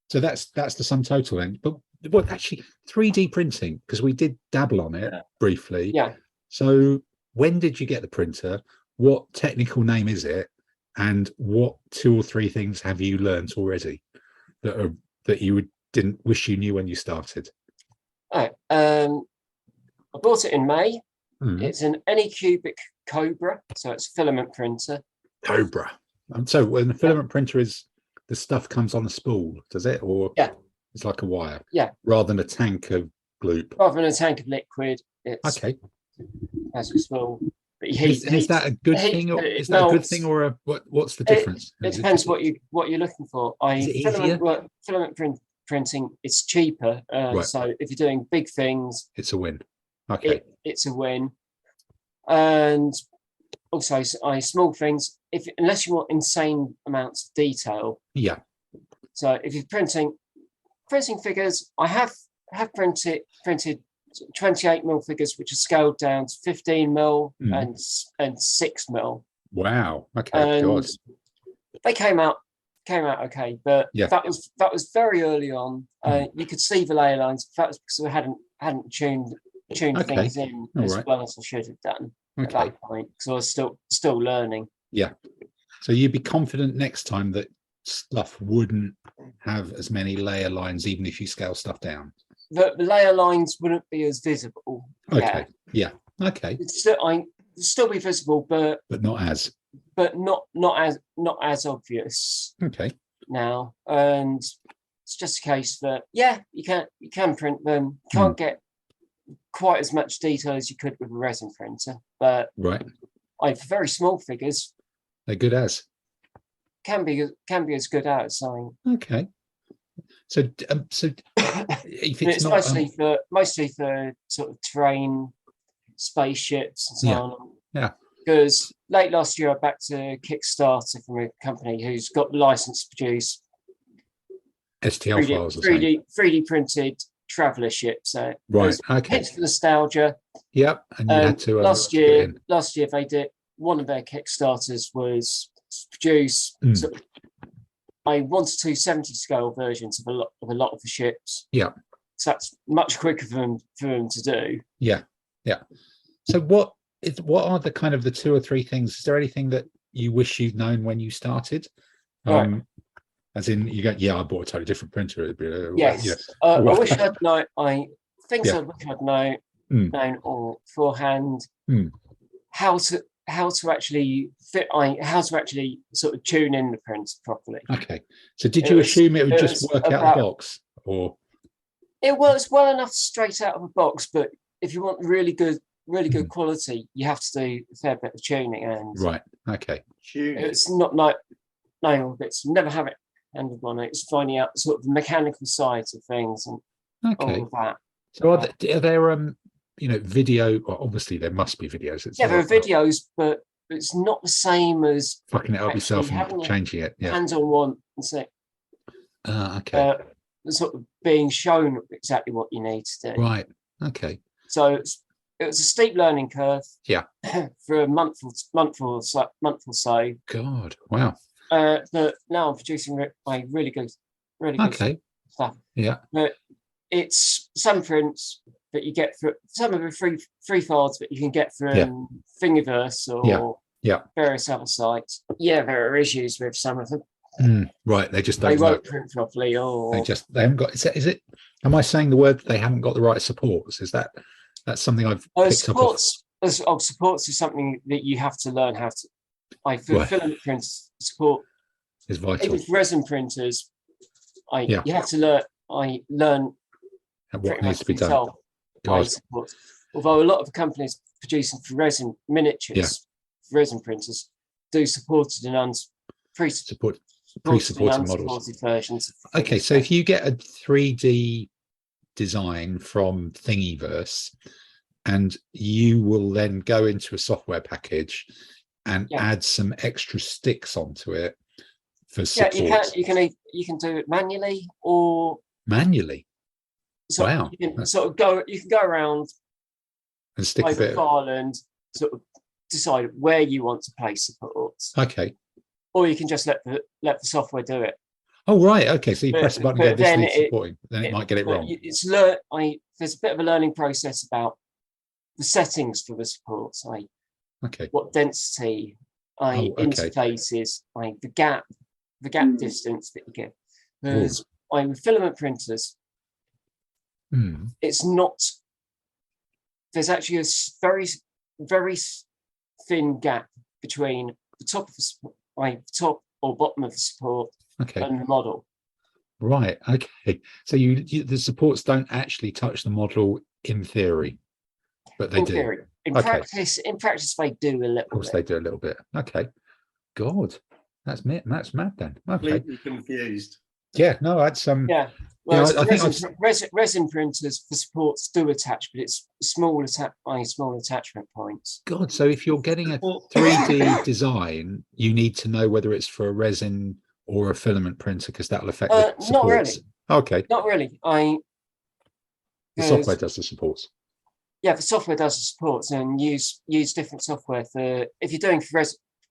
So that's the sum total then. But what actually 3D printing, because we did dabble on it briefly. Yeah. So when did you get the printer? What technical name is it? And what 2 or 3 things have you learned already that you didn't wish you knew when you started? I bought it in May. Mm. It's an Anycubic Cobra, so it's a filament printer. Cobra. So when the filament printer is, the stuff comes on a spool, does it? Or yeah, it's like a wire. Yeah. Rather than a tank of gloop. Rather than a tank of liquid, it's okay. As a spool. But is that a good thing, or is that a good thing, or what's the difference? It depends what you're looking for. Filament printing, it's cheaper. Right. So if you're doing big things, it's a win. Okay. It's a win. And also small things, unless you want insane amounts of detail. Yeah. So if you're printing figures, I have printed 28mm figures, which are scaled down to 15mm and 6mm. Wow. Okay. And God. they came out came out okay, but that was very early on. You could see the layer lines. That was because we hadn't tuned things in as well as I should have done at that point, because I was still learning. Yeah. So you'd be confident next time that stuff wouldn't have as many layer lines, even if you scale stuff down. The layer lines wouldn't be as visible. Okay. Yeah. Okay. It'd still be visible, but not as obvious. Okay. Now, and it's just a case that you can print them. Can't get quite as much detail as you could with a resin printer, but for very small figures, they're good as can be as good as something. Okay. So if it's not mostly for sort of terrain, spaceships and so on. Yeah. Because late last year I backed a Kickstarter from a company who's got the license to produce STL files, 3D printed traveller ships. Right. Okay. Hence the nostalgia. Yep. And you had to last year they did one of their Kickstarters was to produce sort of 1 to 2 70 scale versions of a lot of the ships. Yeah. So that's much quicker for them to do. Yeah. Yeah. So what are the kind of the 2 or 3 things? Is there anything that you wish you'd known when you started? As in, you go, I bought a totally different printer. Yes. I wish I'd known. I wish I'd known beforehand how to actually sort of tune in the printer properly. Okay. So did you assume it would just work out of the box, or it works well enough straight out of the box? But if you want really good quality, you have to do a fair bit of tuning. And it's not like bits. Never have it handled on it. It's finding out sort of the mechanical sides of things and all of that. So are there video? Well, obviously there must be videos. There are videos, but it's not the same as fucking it up yourself and changing it. Yeah. Hands on one and say. Sort of being shown exactly what you need to do. Right. Okay. So it was a steep learning curve. Yeah. For a month or so. God. Wow. But now I'm producing really good stuff. Yeah. But it's some prints that you get through some of the free files that you can get from Thingiverse or various other sites. Yeah, there are issues with some of them. Right, they just don't won't print properly, or they haven't got. Is it? Am I saying the word they haven't got the right supports? Is that's something I've picked up? Supports is something that you have to learn how to. Filament printers support is vital. With resin printers, you have to learn what needs to be done. Although a lot of the companies producing for resin miniatures, resin printers, do supported and pre-supported models versions. Okay, so if you get a 3D design from Thingiverse, and you will then go into a software package and add some extra sticks onto it for support. You can do it manually or wow. You can go around and stick a bit of file and sort of decide where you want to place supports. Okay. Or you can just let the software do it. Oh right, okay. So you press the button and go, this needs supporting. Then it might get it wrong. There's a bit of a learning process about the settings for the supports. What density, interfaces, the gap distance that you give. Whereas with filament printers, it's not. There's actually a very, very thin gap between the top of the top or bottom of the support and the model. Right. Okay. So the supports don't actually touch the model in theory, but they do. Theory. In practice, they do a little bit. Of course, they do a little bit. Okay. God, that's mad then. Okay. Completely confused. Yeah. No, I'd Yeah. Well, resin printers for supports do attach, but it's small attachment points. God, so if you're getting a 3D design, you need to know whether it's for a resin or a filament printer, because that'll affect the supports. Not really. Okay. Not really. The software does the supports. Yeah, the software does the supports, and use different software for if you're doing for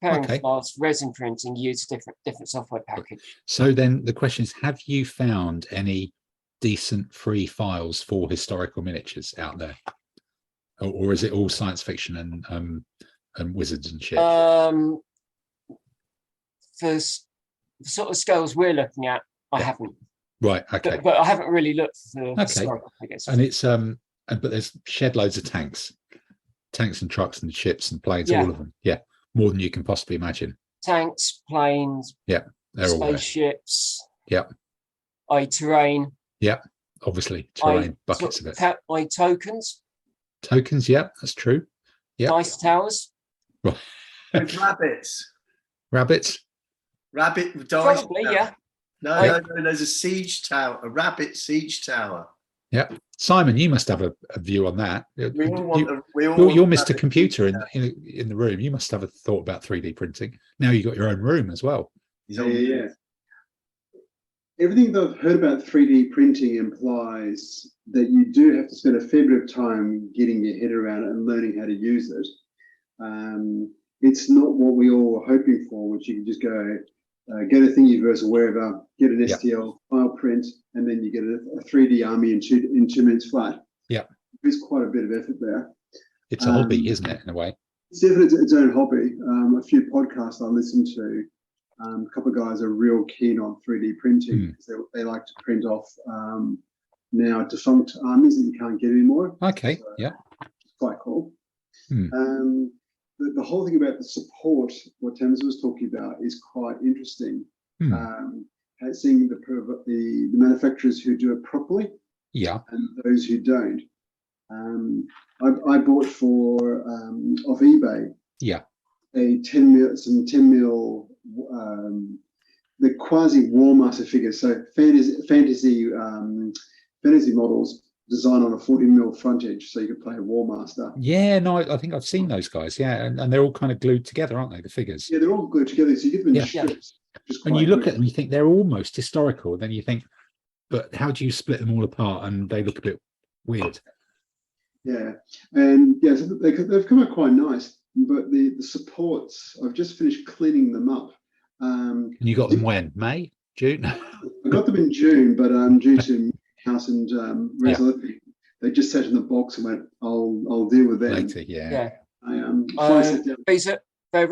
preparing files for resin printing, use different software package. So then the question is, have you found any decent free files for historical miniatures out there, or is it all science fiction and wizards and shit? For the sort of scales we're looking at, I haven't. Right. Okay. But I haven't really looked for historical figures. And it's but there's shed loads of tanks and trucks and ships and planes, all of them. Yeah, more than you can possibly imagine. Tanks, planes. Yeah, they're spaceships. Yeah. Terrain. Yeah, obviously terrain, buckets of it. Tokens. Tokens. Yeah, that's true. Yeah. Dice towers. Right. Rabbits. Rabbit dice. Probably, yeah. No, there's a siege tower, a rabbit siege tower. Yeah, Simon, you must have a view on that. You're Mr. Computer in the room. You must have a thought about 3D printing. Now you've got your own room as well. Yeah. Everything that I've heard about 3D printing implies that you do have to spend a fair bit of time getting your head around it and learning how to use it. It's not what we all were hoping for, which you can just go to Thingiverse or wherever, get an STL file print, and then you get a 3D army in 2 minutes flat. Yeah. There's quite a bit of effort there. It's a hobby, isn't it, in a way? It's definitely its own hobby. A few podcasts I listen to, a couple of guys are real keen on 3D printing because they like to print off now defunct armies that you can't get anymore. Okay, so it's quite cool. The whole thing about the support, what Thames was talking about, is quite interesting. Seeing the manufacturers who do it properly, and those who don't. I bought off eBay, a 10 mil, the quasi Warmaster figures, so fantasy models designed on a 40 mil frontage, so you could play a Warmaster. Yeah, no, I think I've seen those guys. Yeah, and they're all kind of glued together, aren't they? The figures. Yeah, they're all glued together, so you get them in strips. And you look at them, you think they're almost historical. Then you think, but how do you split them all apart? And they look a bit weird. Yeah, and so they've come out quite nice. But the supports, I've just finished cleaning them up. And you got them when? May? June? I got them in June, but due to house and they just sat in the box and went, I'll deal with them later. They're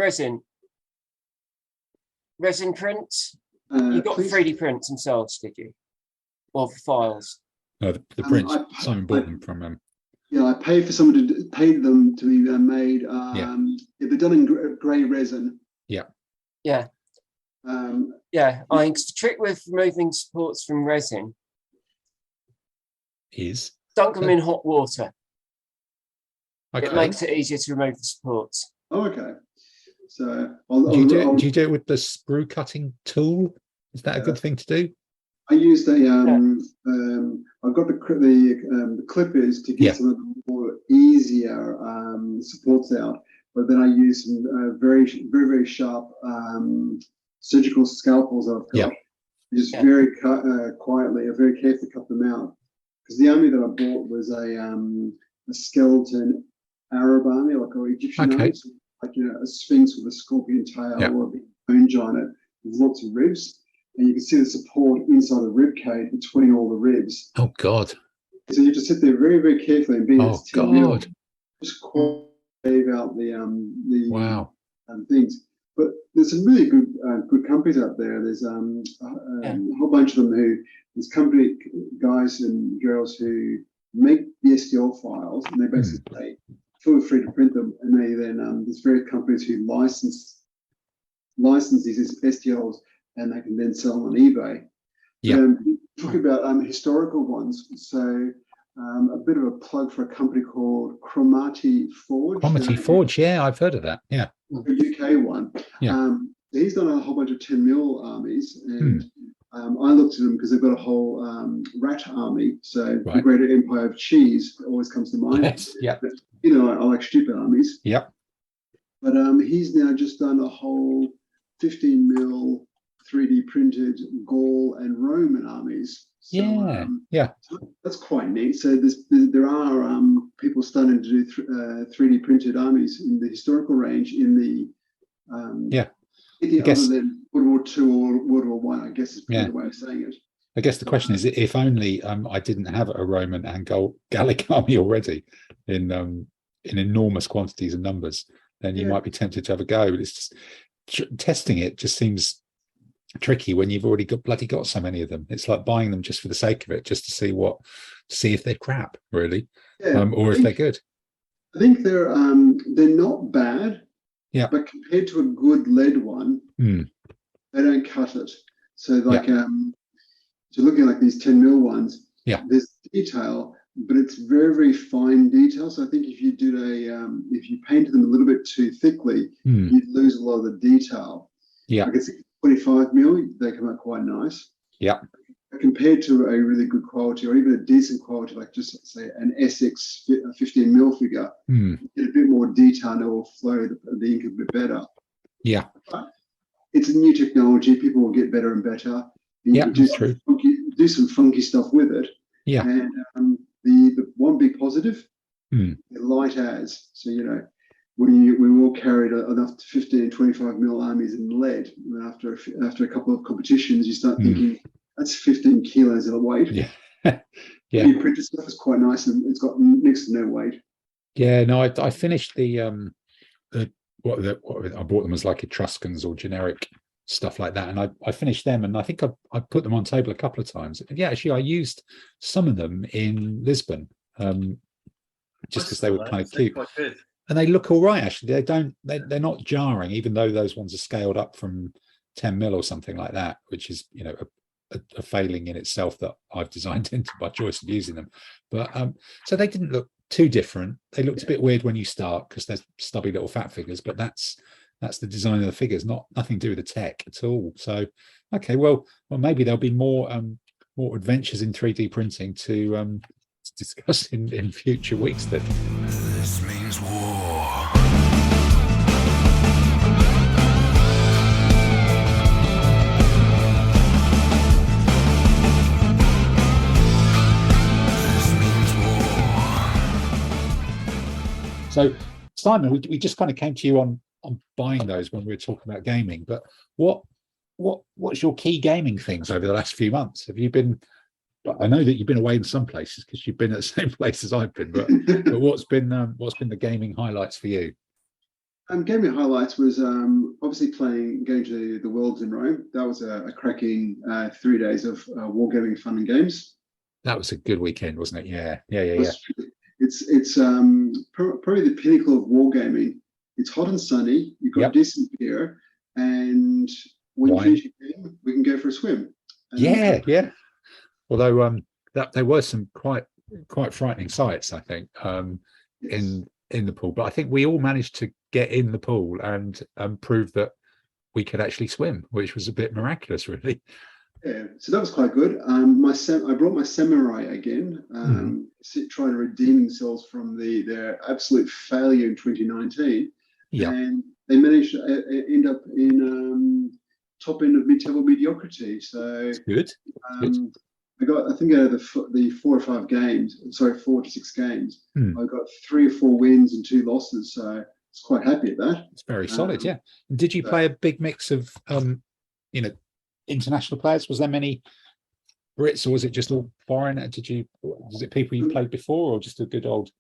resin prints. You got 3D prints themselves, did you? Or files? No, the prints. Simon bought them from Yeah, I paid for someone to pay them to be made. They're done in grey resin. The trick with removing supports from resin is dunk them in hot water. Okay. It makes it easier to remove the supports. Oh, okay. So do you do it with the sprue cutting tool? Is that a good thing to do? I used I've got the clippers to get some of the more easier supports out, but then I use some very, very, very sharp surgical scalpels I've got. Just very quietly, I very carefully cut them out. Because the army that I bought was a skeleton Arab army, like an Egyptian army, like a sphinx with a scorpion tail or a big bone giant with lots of ribs. And you can see the support inside the rib cage between all the ribs. Oh God! So you have to sit there very, very carefully and be just wave out the things. But there's some really good companies out there. There's a whole bunch of them there's company guys and girls who make the STL files, and they basically feel free to print them, and they then there's various companies who license these STLs. And they can then sell on eBay. Talking about historical ones, so a bit of a plug for a company called Cromarty Forge. Cromarty Forge, I've heard of that. Yeah, a UK one. He's done a whole bunch of 10 mil armies, and I looked at them because they've got a whole rat army. So the Greater Empire of Cheese always comes to mind. Yes. I like stupid armies. Yep. But he's now just done a whole 15 mil 3D printed Gaul and Roman armies. So, that's quite neat. So there are people starting to do 3D printed armies in the historical range in the Yeah. Anything other than World War II or World War One, I guess is the way of saying it. I guess the question is, if only I didn't have a Roman and Gallic army already in enormous quantities and numbers, then you might be tempted to have a go. But it's just testing it just seems tricky when you've already got so many of them. It's like buying them just for the sake of it, just to see if they're crap, really, or if they're good. I think they're not bad. Yeah. But compared to a good lead one, they don't cut it. So so looking like these 10 mil ones, there's detail, but it's very, very fine detail. So I think if you did if you painted them a little bit too thickly, you'd lose a lot of the detail. Yeah. I guess 25 mil, they come out quite nice. Yeah. But compared to a really good quality or even a decent quality, like just say an Essex 15 mil figure, you get a bit more detail and it will flow the ink a bit better. Yeah. But it's a new technology. People will get better and better. Do some funky stuff with it. Yeah. And the one big positive, they're light as. So, we all carried enough 15, 25 mil armies in lead. And after a couple of competitions, you start thinking, that's 15 kilos of weight. Yeah. Yeah. The printed stuff is quite nice and it's got next to no weight. Yeah, no, I finished I bought them as like Etruscans or generic stuff like that, and I finished them, and I think I put them on table a couple of times. And yeah, actually, I used some of them in Lisbon, just because they were kind of cute, and they look all right. Actually, they're not jarring, even though those ones are scaled up from 10 mil or something like that, which is a failing in itself that I've designed into by choice of using them. But so they didn't look too different. They looked a bit weird when you start because they're stubby little fat figures, but that's the design of the figures, nothing to do with the tech at all. So okay, well maybe there'll be more adventures in 3D printing to discuss in future weeks then. This means war. So, Simon, we just kind of came to you on buying those when we were talking about gaming. But what's your key gaming things over the last few months? Have you been? I know that you've been away in some places because you've been at the same place as I've been. But what's been the gaming highlights for you? Gaming highlights was obviously going to the Worlds in Rome. That was a cracking 3 days of wargaming fun and games. That was a good weekend, wasn't it? Yeah. It's probably the pinnacle of wargaming. It's hot and sunny. You've got decent beer, and when you finish your game, we can go for a swim. Yeah. Although there were some quite frightening sights, I think, in the pool. But I think we all managed to get in the pool and prove that we could actually swim, which was a bit miraculous, really. Yeah, so that was quite good. I brought my samurai again, trying to redeem themselves from their absolute failure in 2019. Yeah, and they managed to end up in top end of mid-table mediocrity. So it's good. I think out of the 4 to 6 games, I got 3 or 4 wins and 2 losses. So I was quite happy at that. It's very solid, yeah. And did you play a big mix of international players? Was there many Brits, or was it just all foreign? Was it people you played before, or just a good old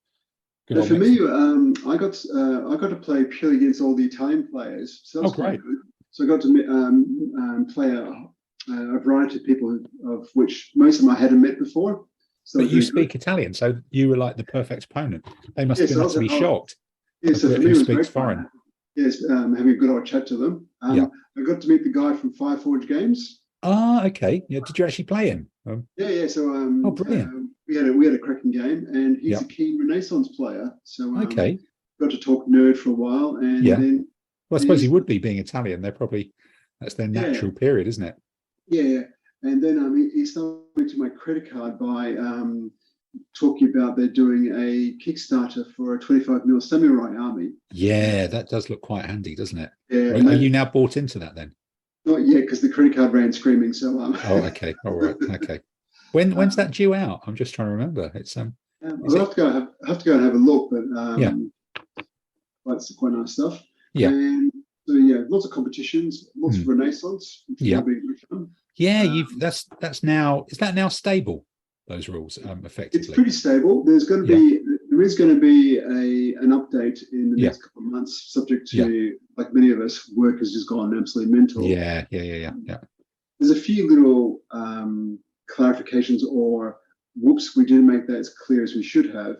for me, I got to play purely against all the Italian players, so that was quite good. So I got to play a variety of people, of which most of them I hadn't met before. So but you speak Italian, so you were like the perfect opponent. They must have been to be shocked. Yeah, so for me, it was great foreign. Yes, having a good old chat to them. I got to meet the guy from Fireforge Games. Ah, okay. Yeah, did you actually play him? Yeah. So brilliant. We had a cracking game, and he's a keen Renaissance player. So got to talk nerd for a while, and then. Well, I suppose he would be, being Italian. That's their natural period, isn't it? Yeah, and then he started to my credit card by talking about they're doing a Kickstarter for a 25 mil samurai army. Yeah, that does look quite handy, doesn't it? Yeah. Are you now bought into that then? Not yet, because the credit card ran screaming. So Oh, okay. All right. Okay. When's that due out? I'm just trying to remember. It's I'll have to go and have a look, but that's quite nice stuff. Yeah. And So yeah, lots of competitions, lots of Renaissance, which will be fun. Yeah, that's now, is that now stable? Those rules, effectively. It's pretty stable. There is going to be an update in the next couple of months, subject to, like many of us, work has just gone absolutely mental. Yeah. There's a few little clarifications, or whoops, we didn't make that as clear as we should have.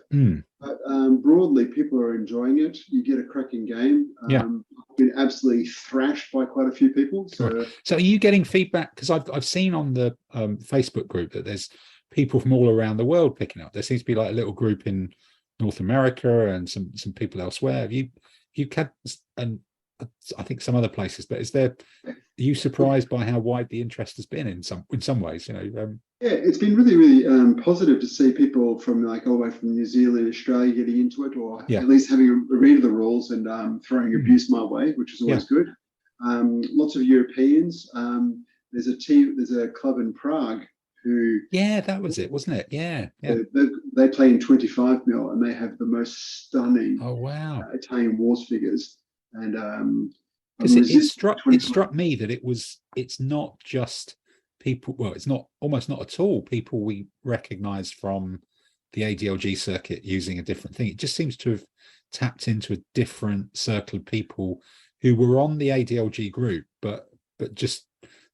But broadly, people are enjoying it. You get a cracking game. I've been absolutely thrashed by quite a few people. So are you getting feedback? Because I've seen on the Facebook group that there's people from all around the world picking up. There seems to be like a little group in North America and some people elsewhere. Have you had, and I think some other places, but are you surprised by how wide the interest has been in some ways? Yeah, it's been really, really positive to see people from like all the way from New Zealand, Australia getting into it, or at least having a read of the rules and throwing abuse my way, which is always good. Lots of Europeans. There's a club in Prague who. Yeah, that was it, wasn't it? Yeah. They play in 25 mil, and they have the most stunning. Oh wow! Italian wars figures, and because it struck me that it's not just people. Well, it's not almost not at all people we recognised from the ADLG circuit using a different thing. It just seems to have tapped into a different circle of people who were on the ADLG group, but just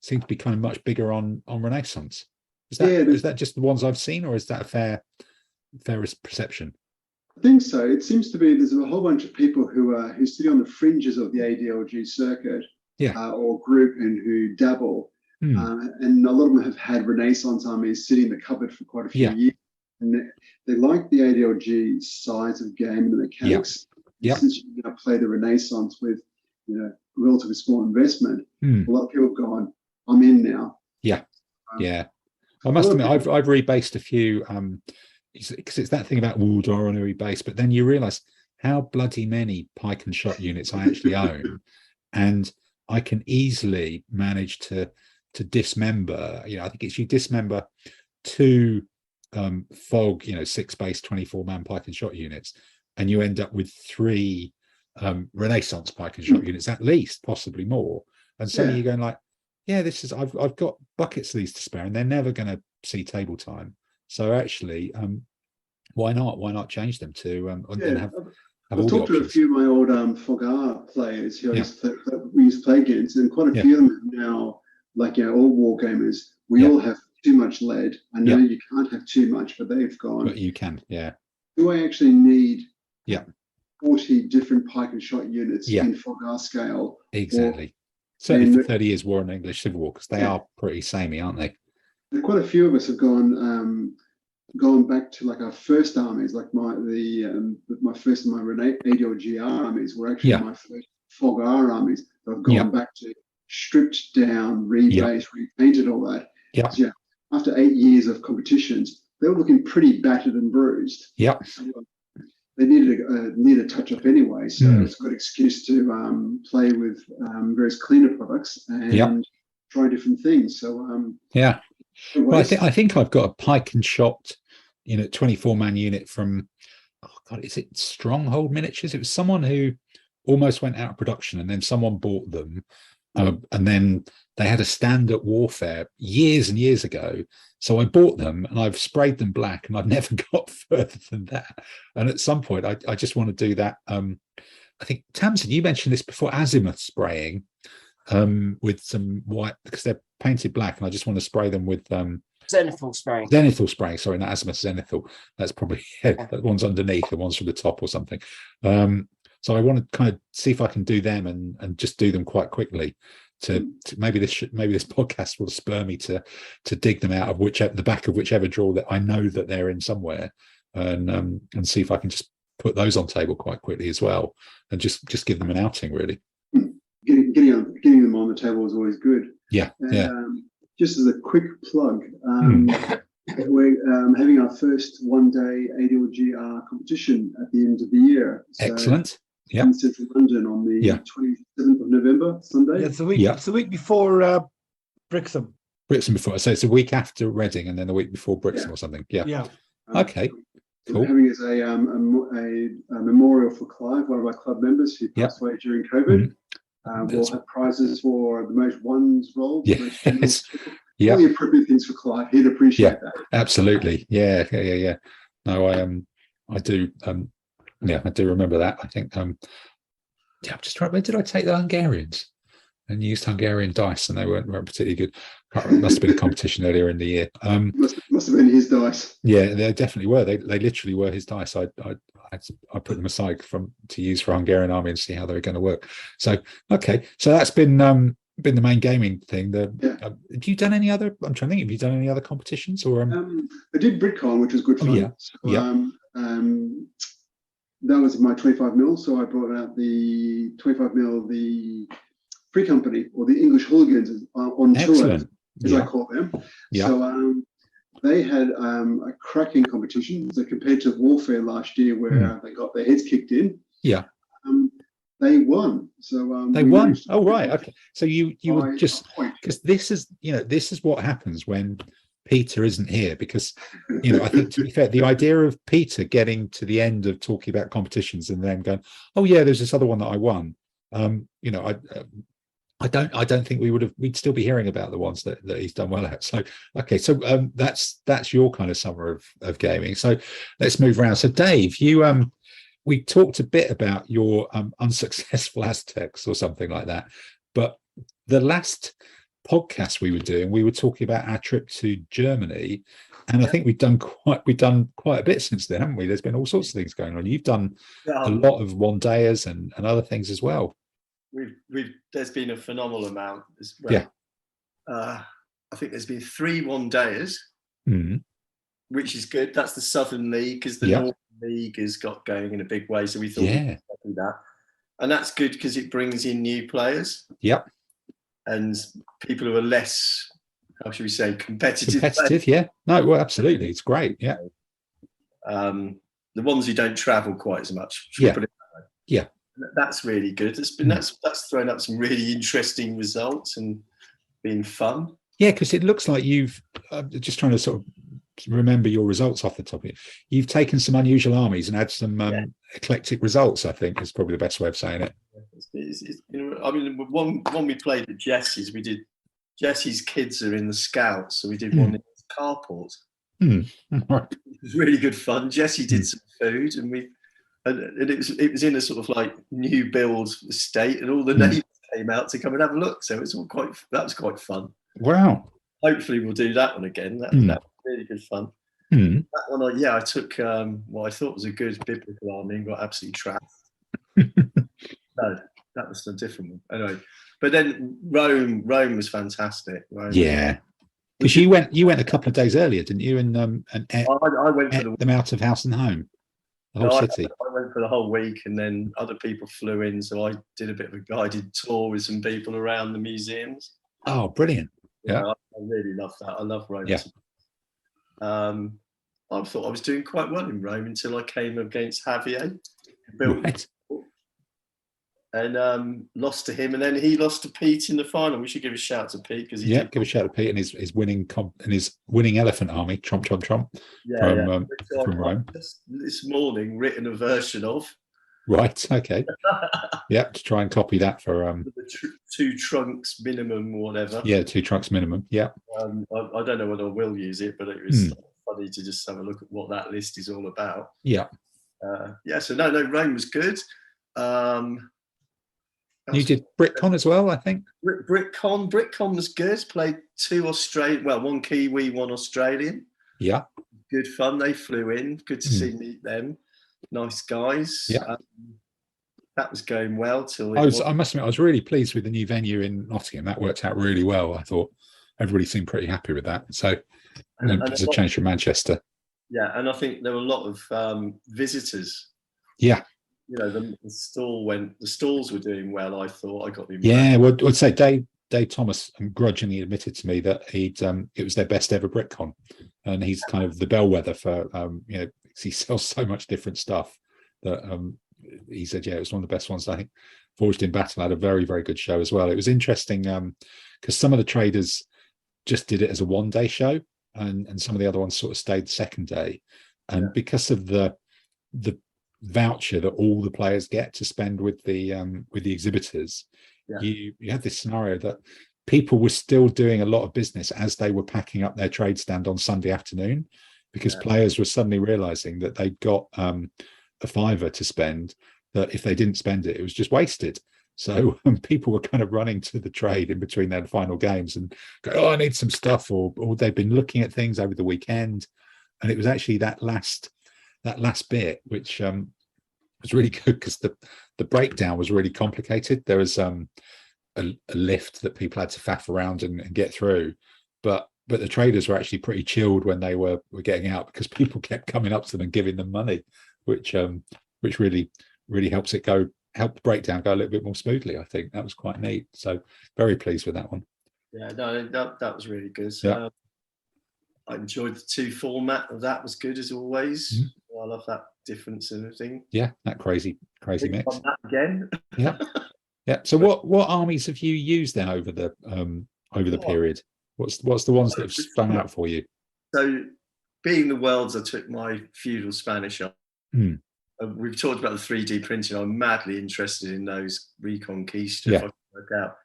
seem to be kind of much bigger on Renaissance. Is that just the ones I've seen, or is that a fair perception? I think so. It seems to be there's a whole bunch of people who sit on the fringes of the ADLG circuit, or group, and who dabble, and a lot of them have had Renaissance armies sitting in the cupboard for quite a few years, and they like the ADLG size of game and the mechanics. Since you're going to play the Renaissance with relatively small investment, a lot of people have gone, I'm in now. I must admit, I've rebased a few, because it's that thing about, do I want to rebase? But then you realise how bloody many pike and shot units I actually own, and I can easily manage to dismember. I think it's you dismember 2 fog, 6-base 24-man pike and shot units, and you end up with 3 Renaissance pike and shot units, at least, possibly more. And so you're going like, this is I've got buckets of these to spare, and they're never going to see table time. So actually, why not change them to and have I've talked to a few of my old Fogar players who we used to play against, and quite a few of them are now, like all war gamers. We all have too much lead. I know you can't have too much, but they've gone. But you can, Do I actually need 40 different pike and shot units in Fogar scale? Exactly. Certainly for 30 years war and English Civil War, because they are pretty samey, aren't they? And quite a few of us have gone back to like our first armies, like my first of my ADLGR armies were actually my first Fogar armies. I've gone back to stripped down, rebased, repainted, all that. So, after 8 years of competitions, they were looking pretty battered and bruised. They needed a touch up anyway, so it's a good excuse to play with various cleaner products and try different things. So well, I think I've got a pike and shot 24-man unit from is it Stronghold Miniatures? It was someone who almost went out of production, and then someone bought them, and then they had a stand at Warfare years and years ago. So I bought them, and I've sprayed them black, and I've never got further than that. And at some point, I just want to do that. I think, Tamsin, you mentioned this before, azimuth spraying with some white, because they're painted black, and I just want to spray them with zenithal spraying. Sorry, not azimuth, zenithal. That's probably that one's underneath, the one's from the top or something. So I want to kind of see if I can do them and just do them quite quickly. To maybe this podcast will spur me to dig them out of the back of whichever drawer that I know that they're in somewhere, and see if I can just put those on table quite quickly as well, and just give them an outing, really. Getting them on the table is always good. Just as a quick plug, we're having our first one-day ADLGR competition at the end of the year. So excellent. In central London on the 27th of November, Sunday. It's the week before Brixham. Brixham before, so it's a week after Reading, and then the week before Brixham or something. Okay. Cool. We're having as a memorial for Clive, one of our club members who passed away during COVID. We'll have prizes for the most ones rolled. Yes. Yeah. All the appropriate things for Clive. He'd appreciate that. Absolutely. Yeah. No, I do. I do remember that. I think. I'm just trying. Where did I take the Hungarians? And used Hungarian dice, and they weren't particularly good. Must have been a competition earlier in the year. Must have been his dice. Yeah, they definitely were. They literally were his dice. I put them aside to use for Hungarian army and see how they were going to work. So okay, so that's been the main gaming thing. Have you done any other? I'm trying to think. Have you done any other competitions or? I did BritCon, which was good fun. That was my 25 mil. So I brought out the 25 mil, the Free Company, or the English Hooligans on tour, as I call them. Yeah. So they had a cracking competition. So compared to Warfare last year, where they got their heads kicked in. Yeah. They won. So they won. Oh right. Okay. So you were just, because this is what happens when Peter isn't here, because I think, to be fair, the idea of Peter getting to the end of talking about competitions and then going, oh yeah, there's this other one that I won. I don't think we'd still be hearing about the ones that he's done well at. So okay, so that's your kind of summer of gaming. So let's move around. So Dave, we talked a bit about your unsuccessful Aztecs or something like that, but the last podcast we were doing, we were talking about our trip to Germany, and I think we've done quite a bit since then, haven't we? There's been all sorts of things going on. You've done a lot of one-dayers and other things as well. There's been a phenomenal amount as well. I think there's been 3 one-dayers, which is good. That's the Southern League, because the Northern League has got going in a big way. So we thought we'd do that, and that's good because it brings in new players. Yep. And people who are less, how should we say, competitive. Yeah. No, well, absolutely, it's great. Yeah. The ones who don't travel quite as much. Yeah. That's really good. That's thrown up some really interesting results and been fun. Yeah, because it looks like you've just trying to sort of remember your results off the top of it. You've taken some unusual armies and had some eclectic results, I think is probably the best way of saying it. I mean, one we played at Jesse's, Jesse's kids are in the Scouts, so we did one in the carport. Right. It was really good fun. Jesse did some food, and it was in a sort of like new build estate, and all the neighbours came out to come and have a look. So that was quite fun. Wow. Hopefully we'll do that one again. That was really good fun. That one, I took what I thought was a good biblical army and got absolutely trashed. No, that was a different one. Anyway, but then Rome was fantastic. Yeah. Because you went a couple of days earlier, didn't you? And I went for them out of house and home. The whole city. I went for the whole week, and then other people flew in, so I did a bit of a guided tour with some people around the museums. Oh, brilliant! Yeah, I really love that. I love Rome. Yeah. I thought I was doing quite well in Rome until I came against Javier, and lost to him, and then he lost to Pete in the final. We should give a shout to Pete because give a shout to Pete and his winning elephant army, Trump from Rome. This morning, written a version of. Right. Okay. Yeah, to try and copy that for the 2 trunks minimum or whatever. Yeah, 2 trunks minimum. Yeah. I don't know whether I will use it, but it was funny to just have a look at what that list is all about. Yeah. So no, Rome was good. You did BritCon as well, I think. BritCon was good. Played 2 Australian, one Kiwi, 1 Australian. Yeah. Good fun. They flew in. Good to meet them. Nice guys. Yeah. That was going well till I must admit, I was really pleased with the new venue in Nottingham. That worked out really well. I thought everybody seemed pretty happy with that. So it's a change from Manchester. Yeah, and I think there were a lot of visitors. Yeah. The stalls were doing well. I thought I got the impression. Yeah, well, I'd say Dave Thomas grudgingly admitted to me that it was their best ever BritCon, and he's kind of the bellwether for he sells so much different stuff that he said it was one of the best ones. I think Forged in Battle had a very, very good show as well. It was interesting because some of the traders just did it as a 1-day show, and some of the other ones sort of stayed the second day, and because of the voucher that all the players get to spend with the exhibitors, you had this scenario that people were still doing a lot of business as they were packing up their trade stand on Sunday afternoon, because players were suddenly realizing that they'd got a £5 to spend, that if they didn't spend it, it was just wasted. So people were kind of running to the trade in between their final games and go, oh, I need some stuff, or they've been looking at things over the weekend. And it was actually that last bit which was really good, because the breakdown was really complicated. There was a lift that people had to faff around and get through, but the traders were actually pretty chilled when they were getting out, because people kept coming up to them and giving them money, which really helps the breakdown go a little bit more smoothly. I think that was quite neat. So very pleased with that one. Yeah, no, that was really good. So, I enjoyed the 2 format of that. Was good as always. I love that difference and everything. Yeah, that crazy mix. That again. Yeah. So what armies have you used then over the period? What's the ones that have sprung out for you? So, being the worlds, I took my feudal Spanish up. We've talked about the 3D printing. I'm madly interested in those Reconquista. If I can work out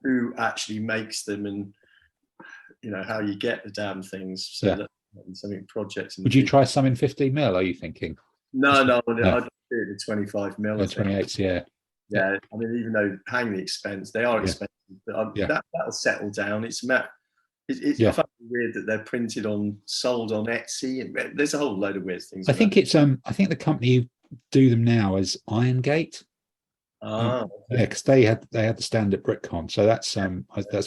who actually makes them and how you get the damn things. So that's something projects. Would you try some in 15mm? Are you thinking? No. I'd do it in 25mm. 28s, yeah. Yeah, I mean, even though hang the expense, they are expensive, but that'll settle down. It's I find it weird that they're sold on Etsy, and there's a whole load of weird things. I think the company who do them now is Irongate. Because they had the stand at BrickCon, so that's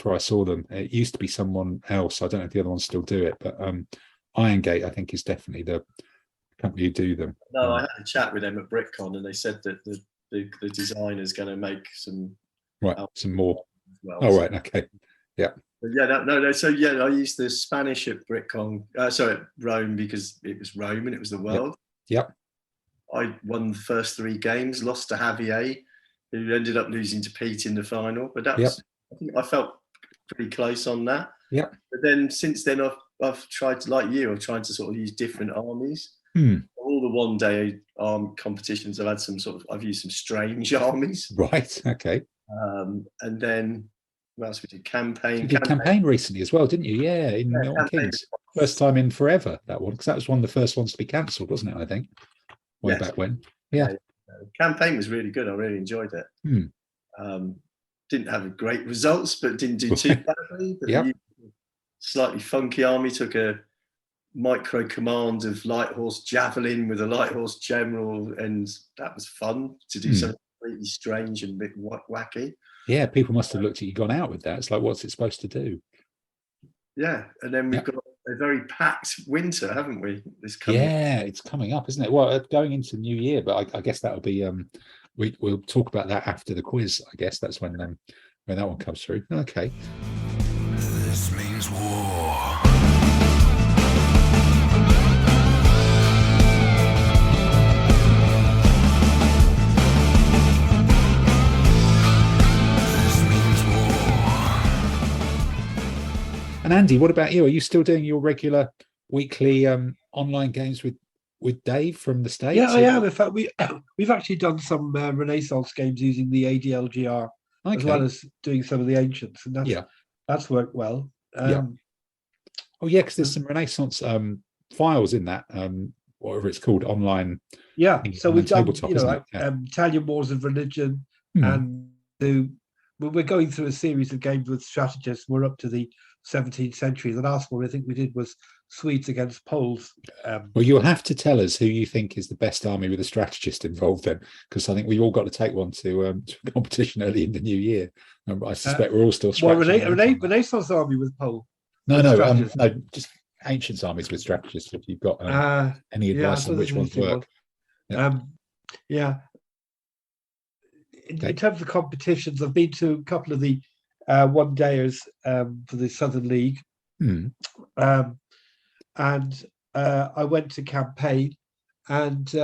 where I saw them. It used to be someone else. I don't know if the other ones still do it, but Irongate, I think, is definitely the company who do them. No, I had a chat with them at BrickCon, and they said that the designer's going to make some some more. As well. Oh, right, okay, yeah. But no. So I used the Spanish at BrickCon. At Rome, because it was Rome and it was the world. Yep. I won the first 3 games, lost to Javier, who ended up losing to Pete in the final. But that was, I think I felt pretty close on that. Yeah. But then since then, I've tried to, like you, I've tried to sort of use different armies. All the one-day competitions, I've used some strange armies. Right. Okay. And then what else we did? Campaign. You did campaign recently as well, didn't you? Yeah, in Milton Keynes. First time in forever, that one, because that was one of the first ones to be cancelled, wasn't it? I think. Way back when. Yeah. Campaign was really good. I really enjoyed it. Didn't have great results, but didn't do too badly. But slightly funky army took a micro command of light horse javelin with a light horse general, and that was fun to do something completely strange and a bit wacky. Yeah, people must have looked at you, gone out with that. It's like, what's it supposed to do? Yeah, and then we've got a very packed winter, haven't we? It's coming up, isn't it? Well, going into New Year, but I guess that'll be we'll talk about that after the quiz. I guess that's when that one comes through. Okay. This means war. And Andy, what about you? Are you still doing your regular weekly online games with Dave from the States? Yeah, I am. In fact, we've actually done some Renaissance games using the ADLGR, as well as doing some of the ancients, and that's worked well. Because there's some Renaissance files in that, whatever it's called, online. Yeah, so we've done Italian Wars of Religion, and we're going through a series of games with strategists. We're up to the 17th century. The last one I think we did was Swedes against Poles. Well, you'll have to tell us who you think is the best army with a strategist involved then, because I think we've all got to take one to a competition early in the new year. I suspect we're all still scratching. Renaissance army with Pole. No, just ancient armies with strategists. If you've got any advice on which ones work. In terms of competitions, I've been to a couple of the one-dayers for the Southern League, and I went to campaign, and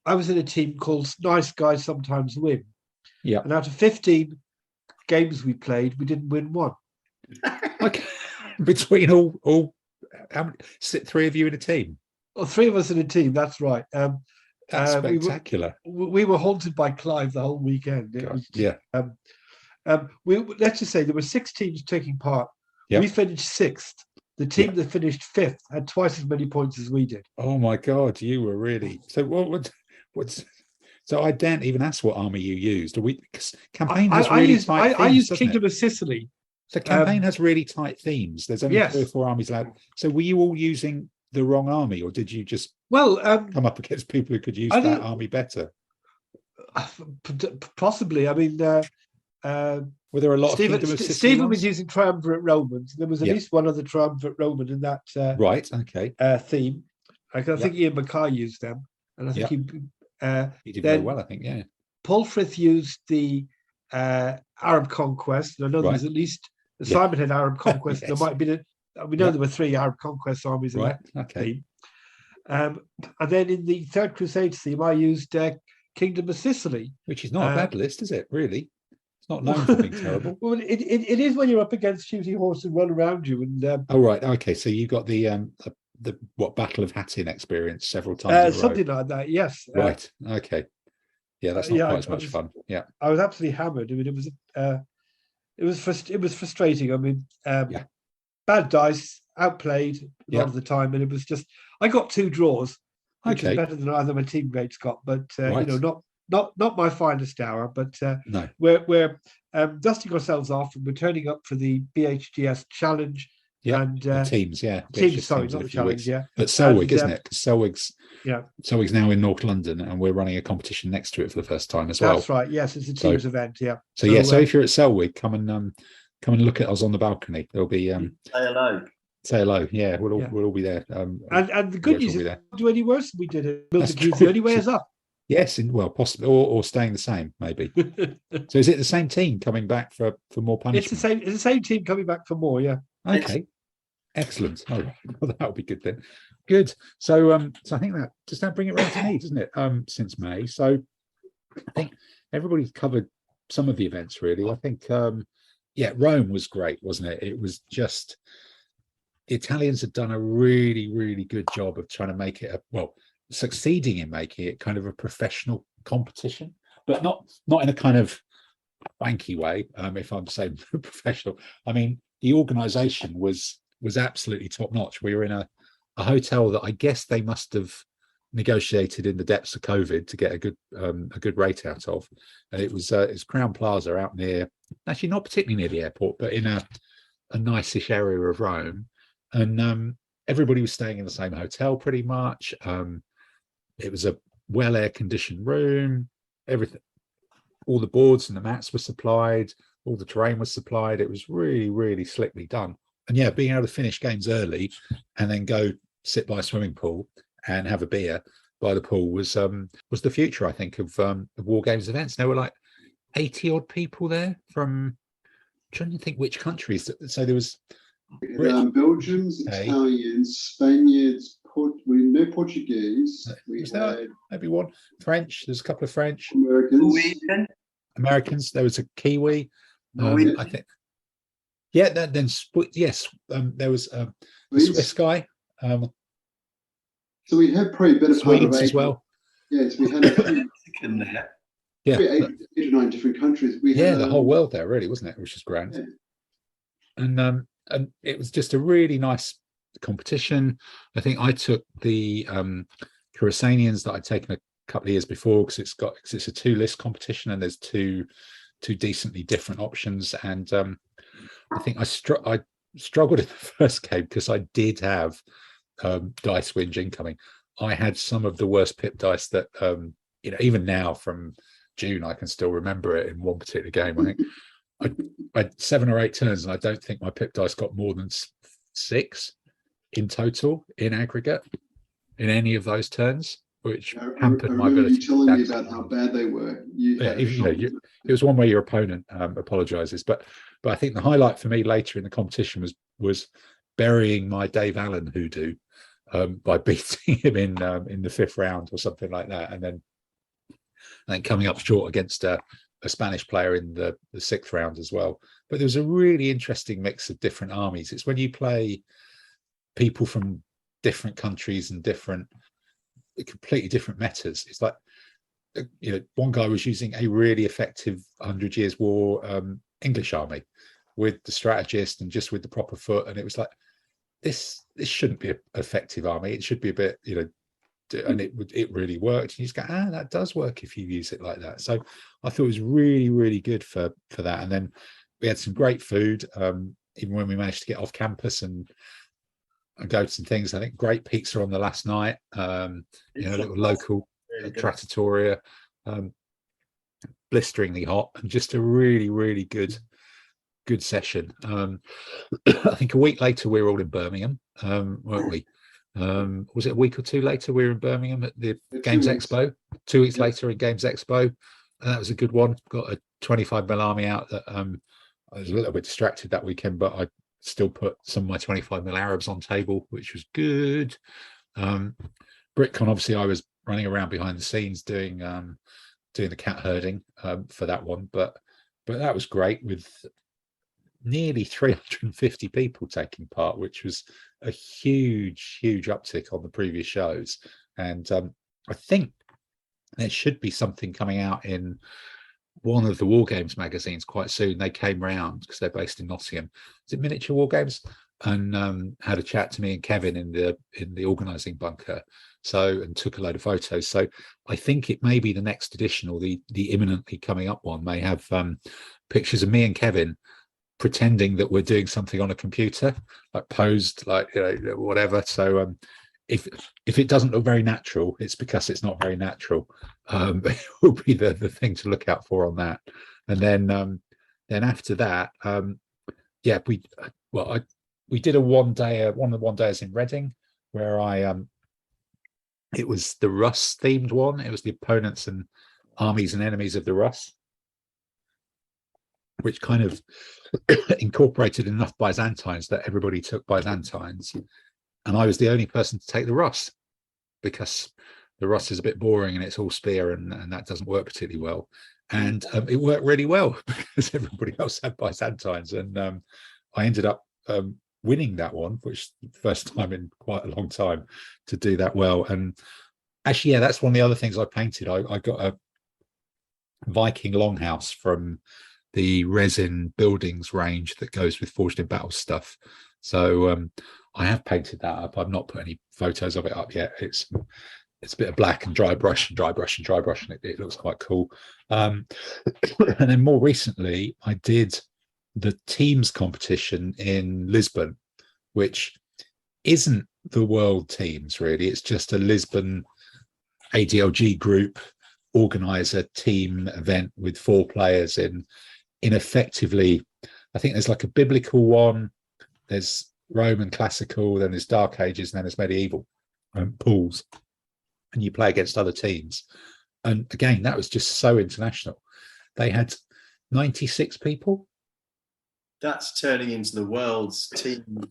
I was in a team called Nice Guys Sometimes Win. Yeah, and out of 15 games we played, we didn't win one. Okay. Between all, how many, 3 of you in a team? Well, 3 of us in a team. That's right. That's spectacular. We were haunted by Clive the whole weekend. Let's just say there were 6 teams taking part. Yep. We finished 6th. The team that finished 5th had twice as many points as we did. Oh my God, you were really so. What's so? I daren't even ask what army you used. Campaign has really tight themes. I used Kingdom of Sicily. So campaign has really tight themes. There's only 3 or 4 armies allowed. So were you all using the wrong army, or did you just come up against people who could use that army better? Possibly. I mean, were there a lot of Kingdom of Sicily Stephen ones? was using Triumvirate Romans. There was at least one other Triumvirate Roman in that theme. I think Ian Mackay used them, and I think he did very well. I think Pulfrith used the Arab conquest. And I know there was at least Simon had Arab conquest. There might have been we know there were 3 Arab conquest armies in that theme. And then in the Third Crusade theme, I used Kingdom of Sicily, which is not a bad list, is it? Really, it's not known for being terrible. Well, it is when you're up against shooting horse and run around you. And oh right, okay. So you got the Battle of Hattin experience several times. Something like that. Yes. Right. Okay. Yeah, that's not quite as much fun. Yeah, I was absolutely hammered. I mean, it was frustrating. I mean, bad dice, outplayed a lot of the time, and it was just I got 2 draws, which is better than either my teammates got, but not my finest hour. But no, we're dusting ourselves off, and we're turning up for the BHGS challenge. Yeah, and teams, teams. Sorry, not the challenge. Yeah, but Selwig, isn't it? Because Selwig's now in North London, and we're running a competition next to it for the first time as well. That's right. Yes, it's a teams event. Yeah. So if you're at Selwig, come and look at us on the balcony. There'll be say hello. Say hello. Yeah, we'll all be there. And the good news is, not do any worse than we did it. The only way is up. Yes, possibly, or staying the same, maybe. So is it the same team coming back for more punishment? It's the same team coming back for more. Yeah. Okay. Excellent. All right. Well, that'll be good then. Good. So I think that bring it round to me, doesn't it? Since May. So I think everybody's covered some of the events really. I think Rome was great, wasn't it? It was just the Italians had done a really, really good job of trying to make it succeeding in making it kind of a professional competition, but not in a kind of wanky way. If I'm saying professional, I mean the organisation was absolutely top notch. We were in a hotel that I guess they must have negotiated in the depths of COVID to get a good rate out of, and it's Crown Plaza out near, actually not particularly near the airport, but in a nice-ish area of Rome, and everybody was staying in the same hotel pretty much. It was a well air-conditioned room. Everything, all the boards and the mats were supplied. All the terrain was supplied. It was really, really slickly done. And being able to finish games early and then go sit by a swimming pool and have a beer by the pool was the future, I think, of War Games events. There were like 80 odd people there from, I'm trying to think which countries. So there was Belgians, Italians, Spaniards, no Portuguese. Maybe one French. There's a couple of French. Americans. There was a Kiwi. I think. Yeah. Then there was a Swiss guy. So we had probably a better part of 8 as well. Yes, we had 8 or 9 different countries. We had, the whole world there, really, wasn't it? Which is grand. Yeah. And it was just a really nice competition. I think I took the Coruscanians that I'd taken a couple of years before because it's a 2-list competition and there's two decently different options. And I think I struggled in the first game because I did have dice whinge incoming. I had some of the worst pip dice that even now from June I can still remember it in one particular game. I think I had 7 or 8 turns and I don't think my pip dice got more than 6 in total in aggregate in any of those turns, which hampered my ability. You telling me about how bad they were. It was one where your opponent apologizes, but I think the highlight for me later in the competition was burying my Dave Allen hoodoo by beating him in the 5th round or something like that, and then coming up short against a Spanish player in the 6th round as well. But there was a really interesting mix of different armies. It's when you play people from different countries and different completely different metas. It's like, one guy was using a really effective 100 Years' War English army with the strategist and just with the proper foot, and it was like, this shouldn't be an effective army. It should be a bit, and it really worked. And you just go, that does work if you use it like that. So I thought it was really, really good for that. And then we had some great food, even when we managed to get off campus and go to some things. I think great pizza on the last night, a little local really trattoria, blisteringly hot, and just a really, really good session. I think a week later we were all in Birmingham, weren't we? Was it a week or two later we were in Birmingham at the Games Expo? 2 weeks later in Games Expo, and that was a good one. Got a 25mm army out that I was a little bit distracted that weekend, but I still put some of my 25mm Arabs on table, which was good. BritCon, obviously I was running around behind the scenes doing the cat herding for that one, but that was great, with nearly 350 people taking part, which was a huge uptick on the previous shows. And I think there should be something coming out in one of the War Games magazines quite soon. They came round because they're based in Nottingham. Is it Miniature War Games? And had a chat to me and Kevin in the organising bunker, and took a load of photos. So I think it may be the next edition, or the imminently coming up one, may have pictures of me and Kevin pretending that we're doing something on a computer, like posed, like whatever. So if it doesn't look very natural, it's because it's not very natural. It will be the thing to look out for on that. And then after that, we did one of the one days in Reading, where it was the Rus themed one. It was the opponents and armies and enemies of the Rus, which kind of incorporated enough Byzantines that everybody took Byzantines, and I was the only person to take the Rus, because the Rus is a bit boring and it's all spear, and that doesn't work particularly well. And it worked really well because everybody else had Byzantines, and I ended up winning that one, which is the first time in quite a long time to do that well. And actually, that's one of the other things I painted. I got a Viking longhouse from the resin buildings range that goes with Forged in Battle stuff. So I have painted that up. I've not put any photos of it up yet. It's a bit of black and dry brush, and it looks quite cool. And then more recently, I did the teams competition in Lisbon, which isn't the world teams really. It's just a Lisbon ADLG group organizer team event with 4 players in effectively, I think there's like a biblical one, there's Roman classical, then there's Dark Ages, and then there's medieval pools, and you play against other teams. And again, that was just so international. They had 96 people. That's turning into the world's team.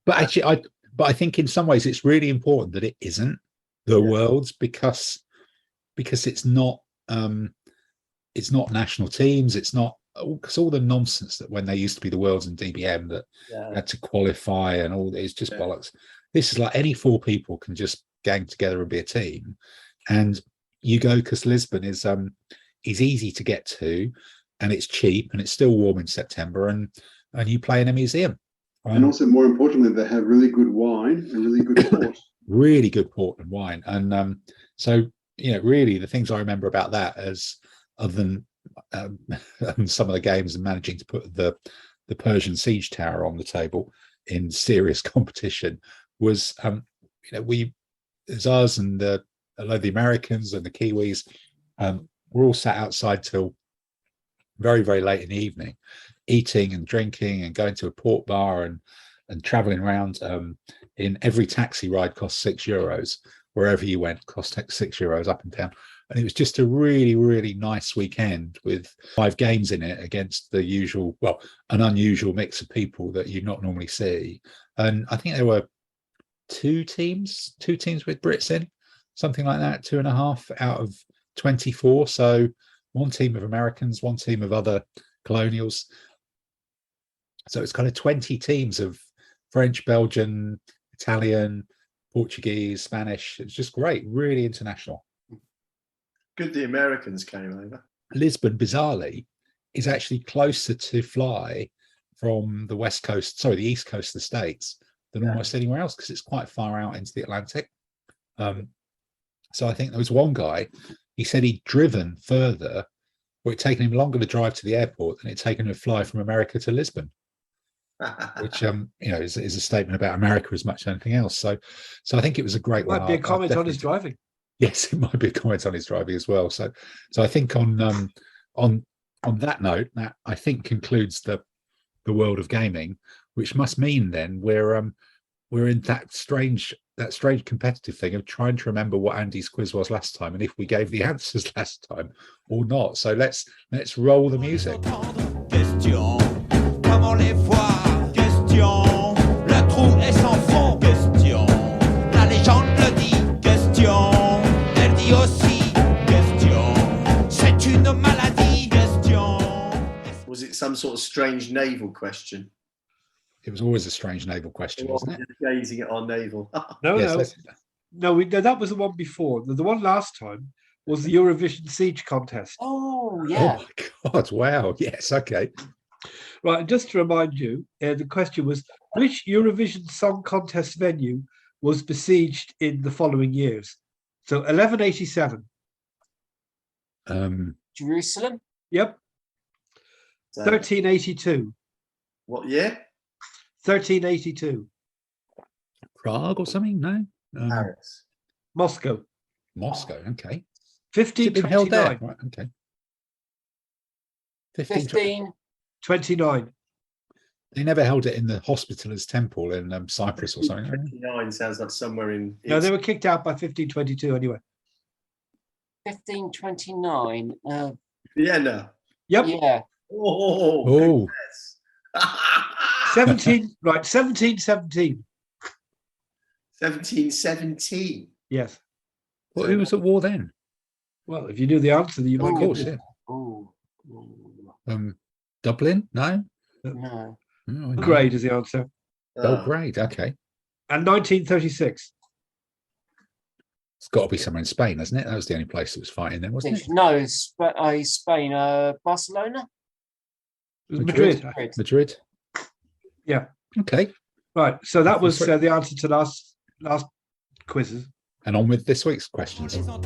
But actually, I think in some ways it's really important that it isn't the world's, because it's not national teams. It's not, because all the nonsense that when they used to be the worlds in DBM that had to qualify and all, it's just bollocks. This is like any 4 people can just gang together and be a team, and you go, because Lisbon is easy to get to, and it's cheap, and it's still warm in September, and you play in a museum. And also, more importantly, they have really good wine and really good port. Really good port and wine. And so, really the things I remember about that, as other than some of the games and managing to put the Persian siege tower on the table in serious competition, was there's us and a lot of the Americans and the Kiwis, we're all sat outside till very, very late in the evening, eating and drinking and going to a port bar and traveling around. In every taxi ride cost €6. Wherever you went cost €6 up and down. And it was just a really, really nice weekend with 5 games in it against the usual, an unusual mix of people that you not normally see. And I think there were 2 teams with Brits in, something like that, 2.5 out of 24. So 1 team of Americans, 1 team of other colonials. So it's kind of 20 teams of French, Belgian, Italian, Portuguese, Spanish. It's just great, really international. Good the Americans came over. Lisbon, bizarrely, is actually closer to fly from the the east coast of the States than almost anywhere else, because it's quite far out into the Atlantic. So I think there was one guy, he said he'd driven further, or it'd taken him longer to drive to the airport than it'd taken him to fly from America to Lisbon, which is a statement about America as much as anything else. So I think it was a great one. Might be a comment on his driving. Yes, it might be a comment on his driving as well. So I think on that note, that I think concludes the world of gaming, which must mean then we're in that strange competitive thing of trying to remember what Andy's quiz was last time and if we gave the answers last time or not. So let's roll the music. Question, comment les voir? Question, le trou est sans fond. Question, la légende le dit. Question, elle dit aussi. Question, c'est une maladie. Question. Was it some sort of strange naval question? It was always a strange naval question, wasn't it? Gazing at our naval. No, Yes, no, that was the one before. The one last time was the Eurovision Siege contest. Oh, yeah. Oh my God! Wow. Yes. Okay. Right, and just to remind you, the question was, which Eurovision Song Contest venue was besieged in the following years? So 1187. Jerusalem. Yep. 1382. What year? 1382. Prague or something? No. Paris. Moscow. Moscow. Okay. Has it been 1529. held there? Right. Okay. 1529. They never held it in the Hospitallers Temple in Cyprus or something. 29 sounds like somewhere in. No, they were kicked out by 1522 anyway. 1529. Vienna. Yep. Yeah. Oh. 1717. 1717. Yes. Well, who was at war then? Well, if you knew the answer, you might Of get course, it. yeah. Dublin? No. No. Oh, Grade is the answer. Belgrade. Okay. And 1936. It's got to be somewhere in Spain, hasn't it? That was the only place that was fighting then, wasn't it? No, Spain. Barcelona. It was Madrid. Madrid. Yeah. Okay. Right. So that was the answer to last quizzes. And on with this week's questions. Question,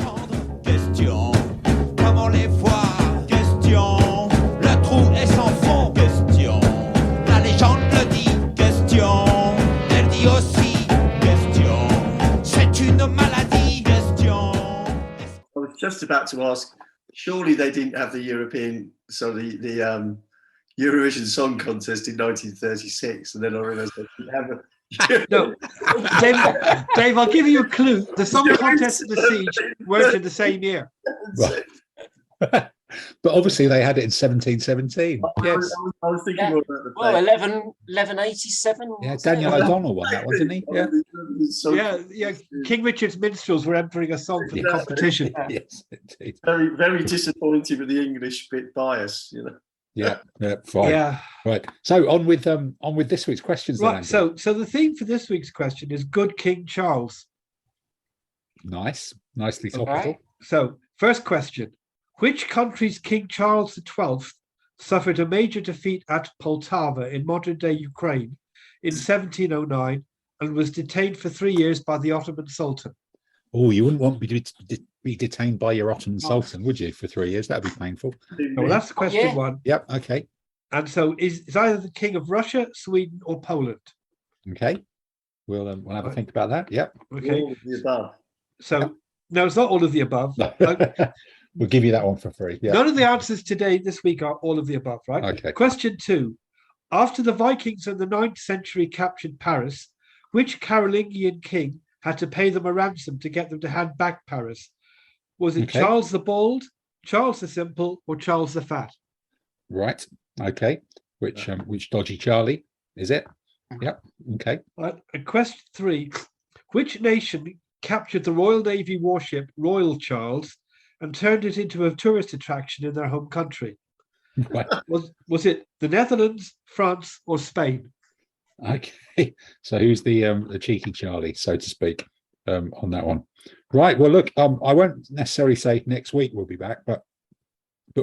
comment les voir? Question, le trou est sans fond. Question, la légende le dit. Question, elle dit aussi. Question, c'est une maladie. Question. I was just about to ask, surely they didn't have the Eurovision Song Contest in 1936, and then I realised they didn't have a. No, Dave, I'll give you a clue. The song contest and the siege weren't in the same year. Right. But obviously they had it in 1717. Yes. I was thinking more about the. Well, 1187. Yeah, Daniel O'Donnell won that one, didn't he? Yeah. Yeah. King Richard's minstrels were entering a song for the competition. Yes, indeed. Very, very disappointed with the English bit bias, you know. Yeah, fine. Yeah. Right. So on with this week's questions. Right. Then, so the theme for this week's question is Good King Charles. nice, nicely topical. Okay. So first question: which country's King Charles XII suffered a major defeat at Poltava in modern-day Ukraine in 1709 and was detained for 3 years by the Ottoman Sultan? Oh, you wouldn't want me to be detained by your Ottoman Sultan, would you, for 3 years? That'd be painful. Well, that's question one. Yep. Okay. And so it's either the King of Russia, Sweden, or Poland. Okay. We'll have a think about that. Yep. Okay. All of the above. So no, it's not all of the above. No. We'll give you that one for free. Yeah. None of the answers today this week are all of the above, right? Okay. Question 2. After the Vikings in the 9th century captured Paris, which Carolingian king had to pay them a ransom to get them to hand back Paris? Was it Charles the Bald, Charles the Simple, or Charles the Fat? Right. Okay. Which dodgy Charlie is it? Yep. Okay. Right. And question 3. Which nation captured the Royal Navy warship Royal Charles and turned it into a tourist attraction in their home country? Right. Was it the Netherlands, France, or Spain? Okay. So who's the cheeky Charlie, so to speak? on that one. Right. Well, look, I won't necessarily say next week we'll be back, but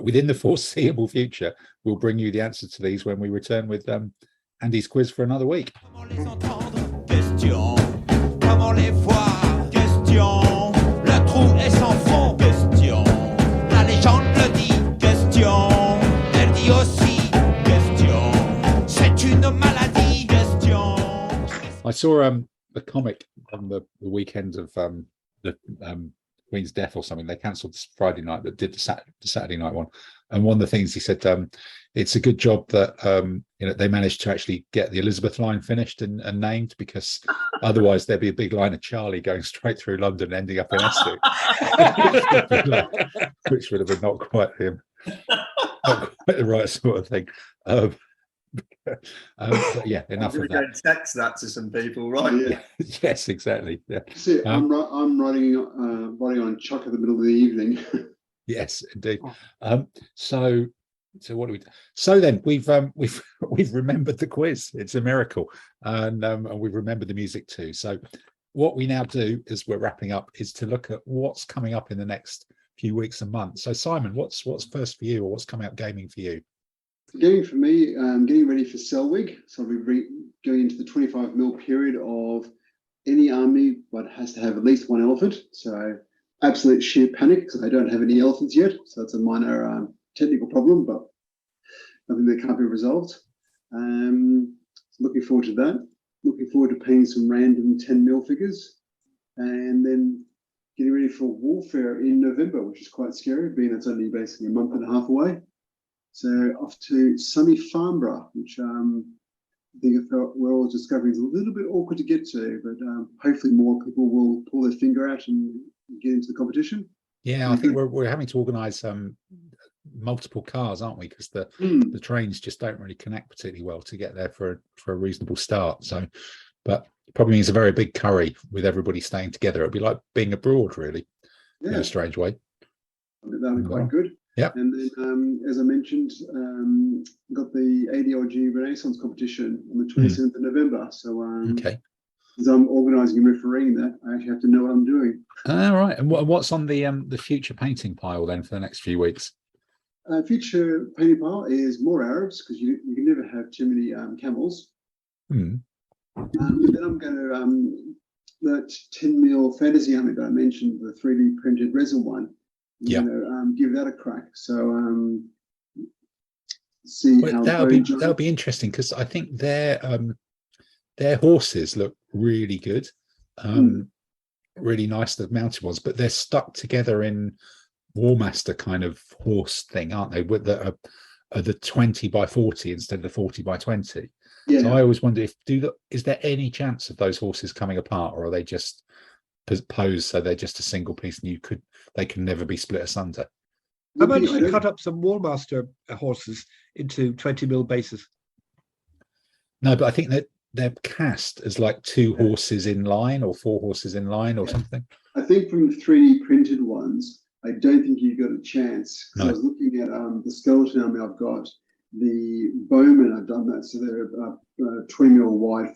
within the foreseeable future, we'll bring you the answer to these when we return with Andy's quiz for another week. I saw a comic on the weekend of the Queen's death or something. They cancelled this Friday night but did the Saturday night one, and one of the things he said, it's a good job that they managed to actually get the Elizabeth line finished and named, because otherwise there'd be a big line of Charlie going straight through London ending up in Essex, which would have been not quite him, not quite the right sort of thing. But yeah, enough of that. Text that to some people, right? Yeah. Yes, exactly. Yeah. See, I'm writing on Chuck in the middle of the evening. Yes, indeed. So what do we do? So then we've remembered the quiz. It's a miracle, and we've remembered the music too. So what we now do, as we're wrapping up, is to look at what's coming up in the next few weeks and months. So Simon, what's first for you, or what's coming up gaming for you? Gaming for me, getting ready for Selwig. So I'll be going into the 25mm period of any army, but has to have at least one elephant. So absolute sheer panic because I don't have any elephants yet. So that's a minor technical problem, but nothing that can't be resolved. Looking forward to that. Looking forward to painting some random 10mm figures, and then getting ready for Warfare in November, which is quite scary, being it's only basically a month and a half away. So off to sunny Farnborough, which I think we're all discovering is a little bit awkward to get to, but hopefully more people will pull their finger out and get into the competition. Yeah, I think we're having to organise multiple cars, aren't we? Because the trains just don't really connect particularly well to get there for a reasonable start. So, but it probably means a very big curry with everybody staying together. It'd be like being abroad, really, in a strange way. That'll be quite good. Yeah. And then, as I mentioned, got the ADLG Renaissance competition on the 27th of November. So, okay. As I'm organising and refereeing that, I actually have to know what I'm doing. All right. And what's on the future painting pile then for the next few weeks? Future painting pile is more Arabs, because you can never have too many camels. Then I'm going to that 10mm fantasy army that I mentioned, the 3D printed resin one. Give that a crack. So see how that'll be interesting, because I think their horses look really good, really nice, the mounted ones, but they're stuck together in Warmaster kind of horse thing, aren't they? With the 20x40 instead of the 40x20. Yeah. So I always wonder is there any chance of those horses coming apart, or are they just posed so they're just a single piece and they can never be split asunder? I might cut up some Warmaster horses into 20mm bases. No, but I think that they're cast as like 2 horses in line or 4 horses in line or something. I think from the 3D printed ones, I don't think you've got a chance. No. I was looking at the skeleton army I've got. The bowmen, I've done that, so they're 20mm wide,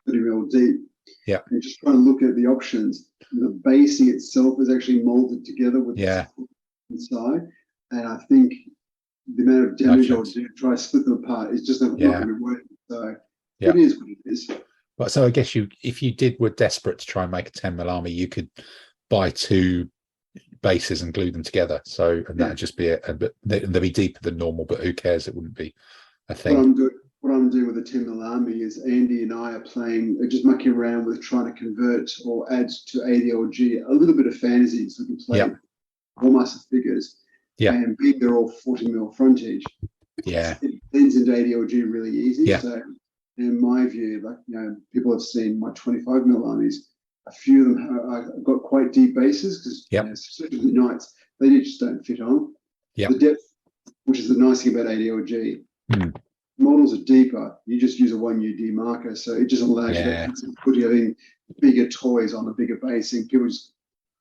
30mm deep. Yeah, and just trying to look at the options. The basing itself is actually molded together with the inside, and I think the amount of damage I'll do to try to split them apart is just not going to be worth it. So it is what it is. Well, so I guess if you were desperate to try and make a 10mm army, you could buy 2 bases and glue them together. So that'd just be but they'd be deeper than normal. But who cares? It wouldn't be a thing. What I'm doing with the 10mm army is Andy and I are just mucking around with trying to convert or add to ADLG a little bit of fantasy so we can play Warmaster figures. Yeah. And being they're all 40mm frontage, it blends into ADLG really easy. Yeah. So in my view, people have seen my 25mm armies. A few of them have got quite deep bases because especially the knights, they just don't fit on. Yeah. The depth, which is the nice thing about ADLG. Models are deeper. You just use a 1UD marker, so it just allows you to put in bigger toys on a bigger base. And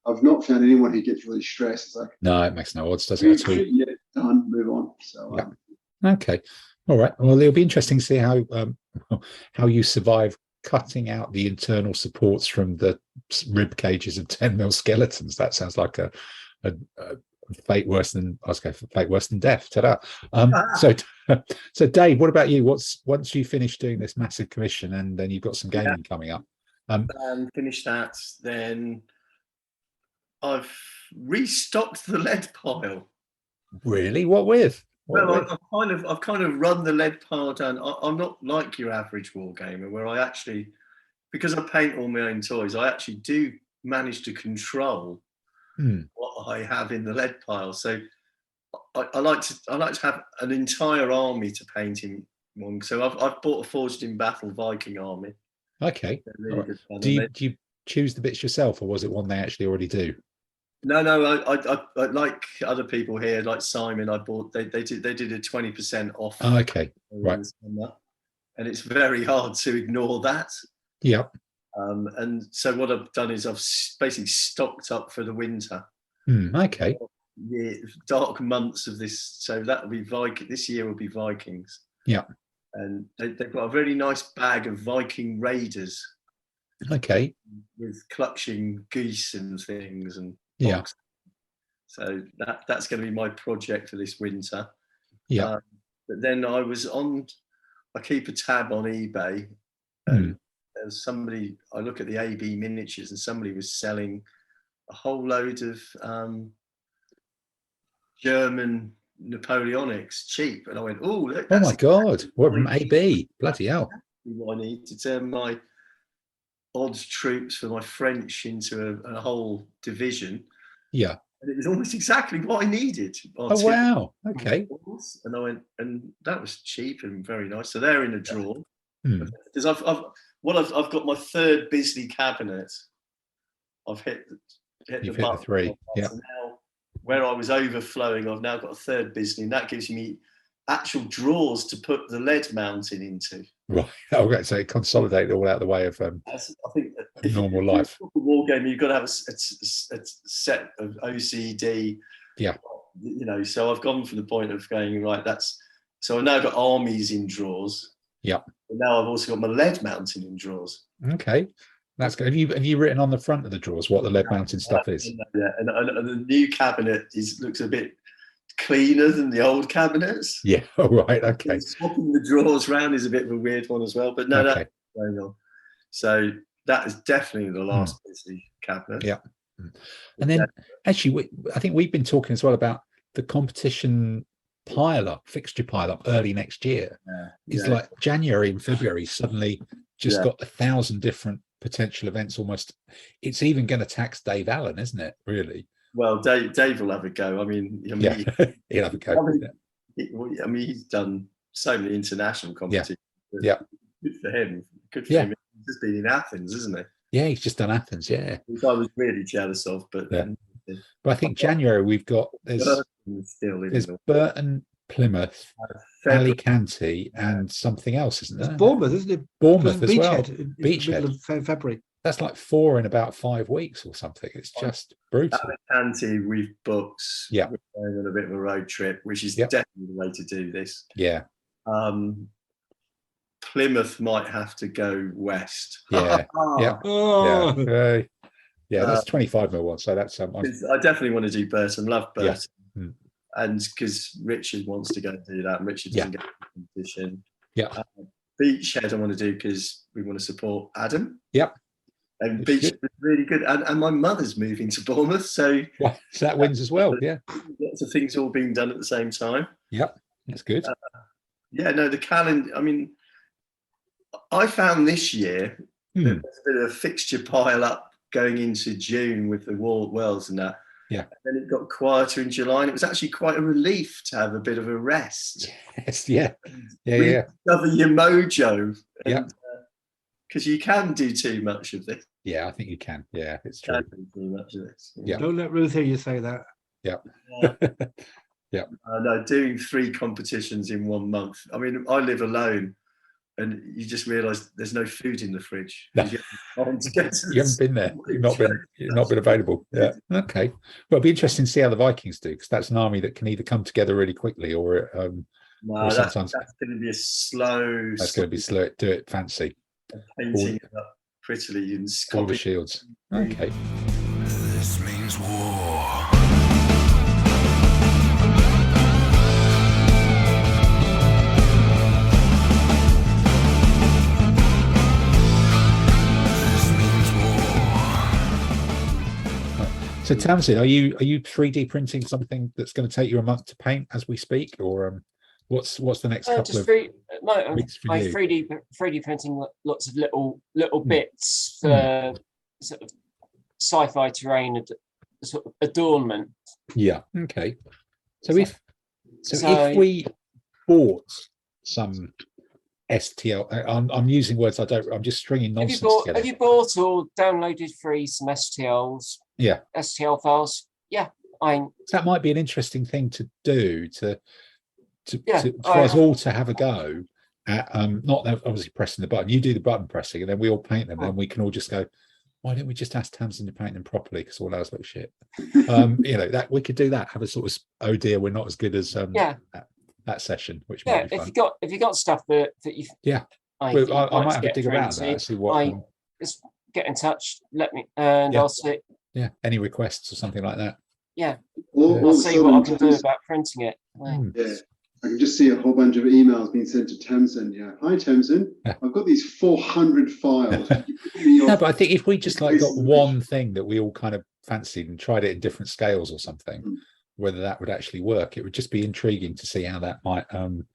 I've not found anyone who gets really stressed. It's like, no, it makes no odds, does it? Yeah, done, move on. So okay, all right. Well, it'll be interesting to see how you survive cutting out the internal supports from the rib cages of 10 mil skeletons. That sounds like a fate worse than fate worse than death. Ta-da. So Dave, what about you? Once you finish doing this massive commission and then you've got some gaming coming up? Finish that, then I've restocked the lead pile. Really? What with? I've kind of run the lead pile down. I'm not like your average war gamer, where I actually, because I paint all my own toys, I actually do manage to control what I have in the lead pile. So I like to have an entire army to paint in one. So I've bought a Forged in Battle Viking army. Okay. Really good fun. Do you choose the bits yourself, or was it one they actually already do? No. I like other people here, like Simon. I bought. They did a 20% off. Oh, okay, right. And it's very hard to ignore that. Yeah. And so what I've done is I've basically stocked up for the winter. Okay. Yeah, dark months of this. So that will be Viking. This year will be Vikings. Yeah. And they've got a very nice bag of Viking raiders. Okay. With clutching geese and things and box. So that's going to be my project for this winter. Yeah. But then I keep a tab on eBay. And there's somebody, I look at the AB miniatures, and somebody was selling a whole load of German Napoleonics cheap. And I went, oh my God, what from AB? Bloody hell. What I need to turn my odd troops for my French into a whole division. Yeah. And it was almost exactly what I needed. Oh, wow. Okay. And I went, and that was cheap and very nice. So they're in a drawer. Because I've got my third Bisley cabinet. I've hit the 3. Yeah. So now, where I was overflowing, I've now got a third Bisley, and that gives me actual drawers to put the lead mounting into. Right. Okay. So it consolidated all out of the way of I think normal life. A war game, you've got to have a set of OCD. Yeah. You know, so I've gone from the point of going, right, so I've now got armies in drawers. Yeah. But now I've also got my lead mounting in drawers. Okay. That's good. Have you written on the front of the drawers what the lead mounting stuff is? Yeah, and the new cabinet looks a bit cleaner than the old cabinets. Yeah. All right. Okay. Swapping the drawers around is a bit of a weird one as well, but no, that's going on. So that is definitely the last Bisley cabinet. Yeah. And then actually, I think we've been talking as well about the competition fixture pile up early next year. It's like January and February suddenly just got 1,000 different potential events almost. It's even going to tax Dave Allen, isn't it? Really? Well, Dave will have a go. I mean he'll have a go. I mean, he's done so many international competitions. Yeah. Good for him. Good for him. He's just been in Athens, isn't he? Yeah, he's just done Athens. Yeah. Which I was really jealous of, but I think January we've got there's Burton, Plymouth, Alicante, and something else, isn't there? It's Bournemouth, isn't it? Bournemouth as well. Beachhead. February. That's like 4 in about 5 weeks or something. It's just brutal. Alicante, we've booked. Yeah. We're going on a bit of a road trip, which is definitely the way to do this. Yeah. Plymouth might have to go west. Yeah. Yeah, that's 25 mil one. So that's I definitely want to do Burton. Love Burton. Yeah. And because Richard wants to go and do that, and Richard doesn't get the competition. Yeah. Beachhead I want to do because we want to support Adam. Yep. And Beachhead is really good. And my mother's moving to Bournemouth, so that wins as well. Yeah. Lots of things all being done at the same time. Yep. That's good. The calendar. I mean, I found this year there's a bit of a fixture pile up going into June with the Worlds and that. Yeah. And then it got quieter in July, and it was actually quite a relief to have a bit of a rest. Yes, yeah. Discover your mojo. Yeah. Because you can do too much of this. Yeah, I think you can. Yeah, it's true. Too much of this. Yeah. Don't let Ruth hear you say that. Yeah. Yeah. No, doing 3 competitions in 1 month. I mean, I live alone, and you just realise there's no food in the fridge. No. You haven't been there. You've not been available. Yeah. Okay. Well, it'll be interesting to see how the Vikings do, because that's an army that can either come together really quickly or sometimes that's going to be a slow. That's going to be slow. Do it fancy. painting it up prettily and all the shields. Okay. This means war. So Tamsin, are you 3D printing something that's going to take you a month to paint as we speak, or what's the next couple of weeks for you? 3D printing lots of little bits for sort of sci-fi terrain and sort of adornment. Yeah. Okay. So if we bought some STL, I'm using words I'm just stringing nonsense together. Have you bought or downloaded free some STLs? Yeah. STL files. Yeah. That might be an interesting thing to do for us all to have a go at, not obviously pressing the button. You do the button pressing and then we all paint them, and we can all just go, why don't we just ask Tamsin to paint them properly, because all ours look shit. That we could do that, have a sort of, oh dear, we're not as good as that session, which might be fun. If you got stuff that you I might have to dig around that, see what just get in touch, let me, and I'll see. Yeah, any requests or something like that. Yeah, I'll see what I can do about printing it. Yeah, I can just see a whole bunch of emails being sent to Tamsin. Yeah, hi Tamsin, I've got these 400 files. No, but I think if we just got one thing that we all kind of fancied and tried it in different scales or something, whether that would actually work, it would just be intriguing to see how that might pan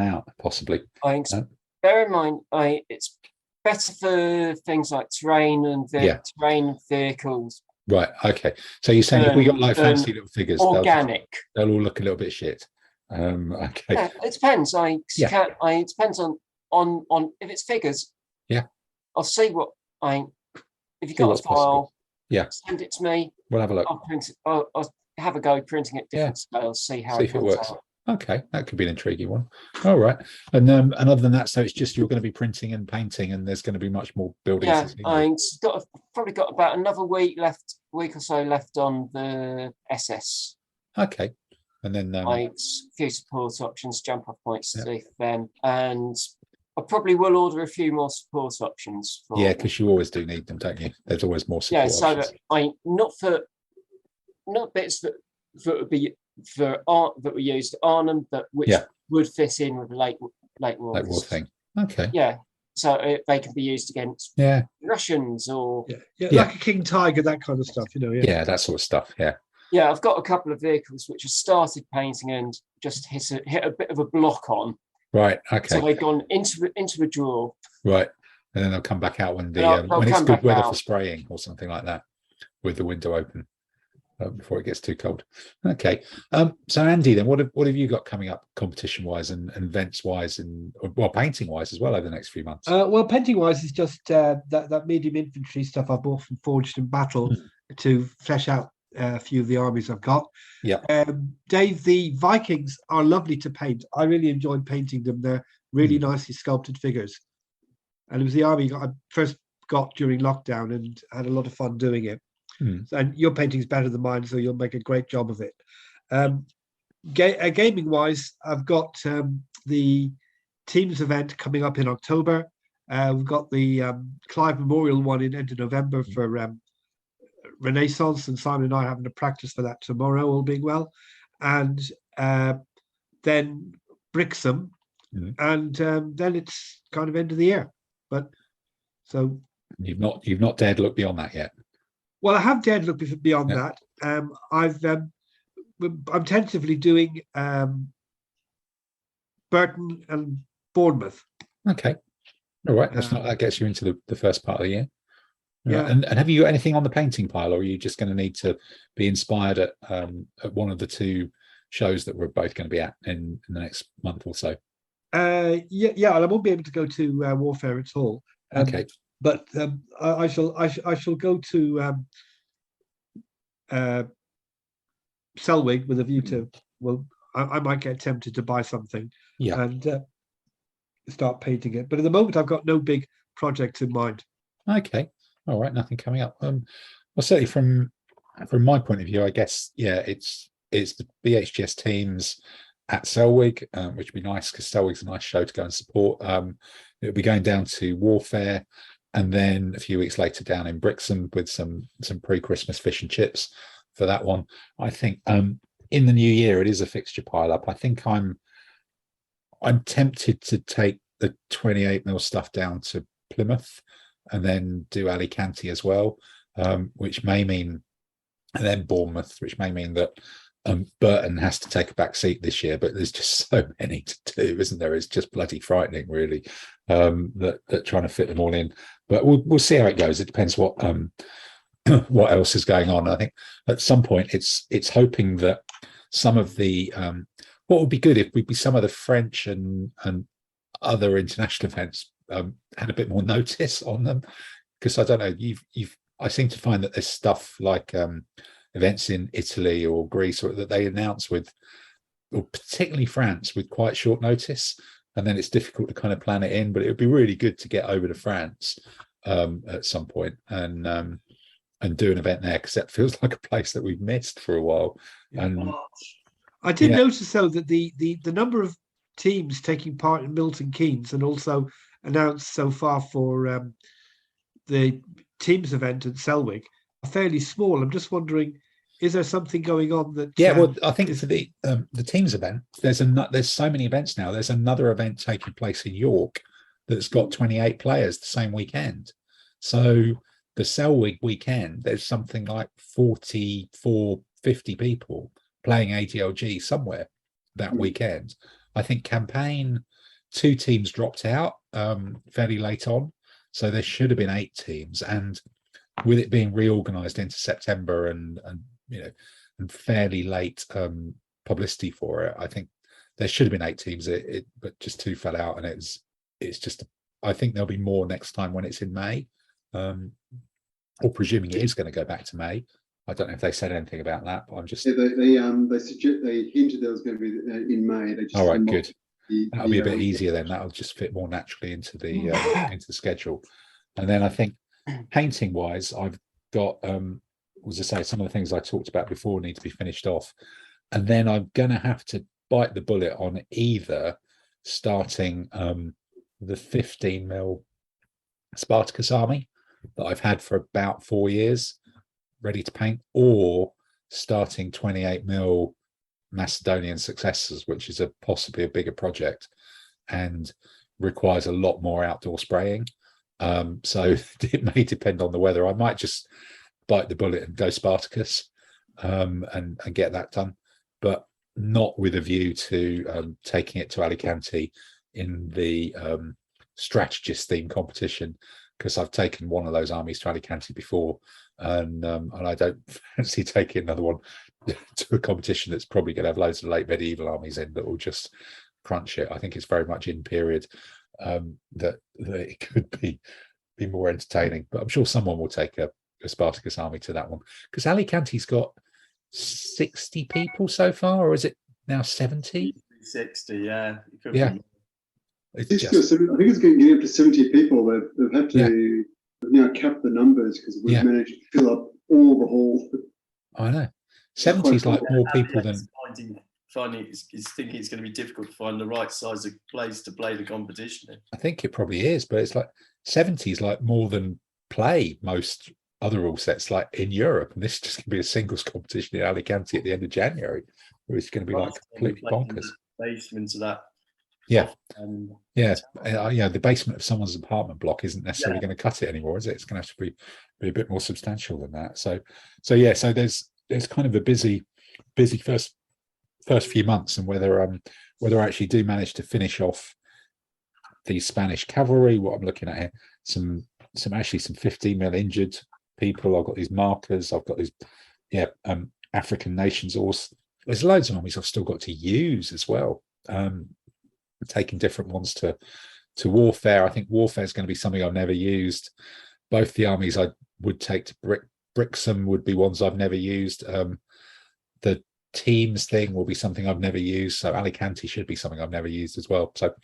out, possibly. Bear in mind, it's better for things like terrain and vehicles. Right. Okay. So you're saying if we got like fancy little figures, organic, they'll all look a little bit shit. Okay. Yeah, it depends. It depends on if it's figures. Yeah. I'll see what if you got a file. Yeah. Send it to me. We'll have a look. I'll print it. I'll have a go printing it different scales. See if it works. Out. Okay, that could be an intriguing one. All right, and other than that, so it's just you're going to be printing and painting, and there's going to be much more building. Yeah, I've probably got about another week or so left on the SS. Okay, and then a few support options, jump off points to do for them, and I probably will order a few more support options. Because you always do need them, don't you? There's always more support. Yeah, so not bits that would be for art that we used on them, but which would fit in with the late war thing. Okay. Yeah, so they can be used against Russians or like a King Tiger, that kind of stuff, Yeah, that sort of stuff. Yeah, I've got a couple of vehicles which I started painting and just hit a bit of a block on. Right. Okay. So they've gone into a drawer. Right, and then they'll come back out when it's good weather for spraying or something like that, with the window open. Before it gets too cold. Okay. So Andy, then what have you got coming up competition wise and events wise and painting wise as well over the next few months? Painting wise is just that medium infantry stuff I bought from Forged in Battle to flesh out a few of the armies I've got. Yeah. Dave, the Vikings are lovely to paint. I really enjoyed painting them. They're really nicely sculpted figures. And it was the army I first got during lockdown and had a lot of fun doing it. And your painting's better than mine, so you'll make a great job of it. Gaming wise, I've got the Teams event coming up in October. We've got the Clive Memorial one in end of November for Renaissance, and Simon and I are having a practice for that tomorrow, all being well. And then Brixham, and then it's kind of end of the year. But so you've not dared look beyond that yet. Well, I have dared look beyond that. I'm tentatively doing Burton and Bournemouth. Okay, all right. That gets you into the first part of the year. Yeah. And have you got anything on the painting pile, or are you just going to need to be inspired at one of the two shows that we're both going to be at in the next month or so? I won't be able to go to Warfare at all. Okay. But I shall go to Selwyn with a view to I might get tempted to buy something and start painting it. But at the moment, I've got no big projects in mind. Okay, all right, nothing coming up. Well, certainly from my point of view, I guess it's the BHGS teams, at Selwig, which would be nice because Selwig's a nice show to go and support. It'll be going down to Warfare, and then a few weeks later down in Brixham with some pre-Christmas fish and chips for that one. I think in the new year it is a fixture pile up. I think I'm tempted to take the 28mm stuff down to Plymouth and then do Alicante as well, which may mean, and then Bournemouth, which may mean that Burton has to take a back seat this year, but there's just so many to do, isn't there? It's just bloody frightening, really, that trying to fit them all in. But we'll see how it goes. It depends what what else is going on. I think at some point it's hoping that some of the what would be good if some of the French and other international events had a bit more notice on them, because I don't know, I seem to find that there's stuff like events in Italy or Greece or that they announce with, or particularly France, with quite short notice, and then it's difficult to kind of plan it in. But it would be really good to get over to France at some point and do an event there, because that feels like a place that we've missed for a while. And I did notice though that the number of teams taking part in Milton Keynes and also announced so far for the teams event at Selwig are fairly small. I'm just wondering, is there something going on that? Well, I think for the teams event, there's so many events now. There's another event taking place in York that's got 28 players the same weekend. So the Selwig weekend, there's something like 44, 50 people playing ADLG somewhere that weekend. I think Campaign, 2 teams dropped out fairly late on, so there should have been 8 teams. And with it being reorganized into September and and fairly late publicity for it, I think there should have been 8 teams. But just 2 fell out, and it's just. I think there'll be more next time when it's in May, or presuming it is going to go back to May. I don't know if they said anything about that, but I'm just. Yeah, they hinted there was going to be in May. They just all right, good. That'll be a bit easier then. That'll just fit more naturally into the schedule. And then I think painting wise, I've got as I say, some of the things I talked about before need to be finished off, and then I'm going to have to bite the bullet on either starting the 15mm Spartacus army that I've had for about 4 years ready to paint, or starting 28mm Macedonian successors, which is possibly a bigger project and requires a lot more outdoor spraying. So it may depend on the weather. I might just bite the bullet and go Spartacus and get that done, but not with a view to taking it to Alicante in the strategist theme competition, because I've taken one of those armies to Alicante before, and I don't fancy taking another one to a competition that's probably going to have loads of late medieval armies in that will just crunch it. I think it's very much in period that it could be more entertaining, but I'm sure someone will take a Spartacus army to that one, because Alicante's got 60 people so far, or is it now 70? 60, yeah. Yeah. I think it's getting up to 70 people. They've had to now cap the numbers because we've managed to fill up all the hall. I know. 70 is like more people than. He's thinking it's going to be difficult to find the right size of place to play the competition in. I think it probably is, but it's like 70 is like more than play most other rule sets like in Europe, and this is just going to be a singles competition in Alicante at the end of January, where it's going to be like completely bonkers. Basement to that. Yeah, the basement of someone's apartment block isn't necessarily going to cut it anymore, is it? It's going to have to be a bit more substantial than that. So there's kind of a busy first few months, and whether I actually do manage to finish off the Spanish cavalry. What I'm looking at here, some 15mm injured people. I've got these markers. I've got these African nations. Also, there's loads of armies I've still got to use as well. Taking different ones to warfare. I think warfare is going to be something I've never used. Both the armies I would take to Brixham would be ones I've never used. The teams thing will be something I've never used. So Alicante should be something I've never used as well. So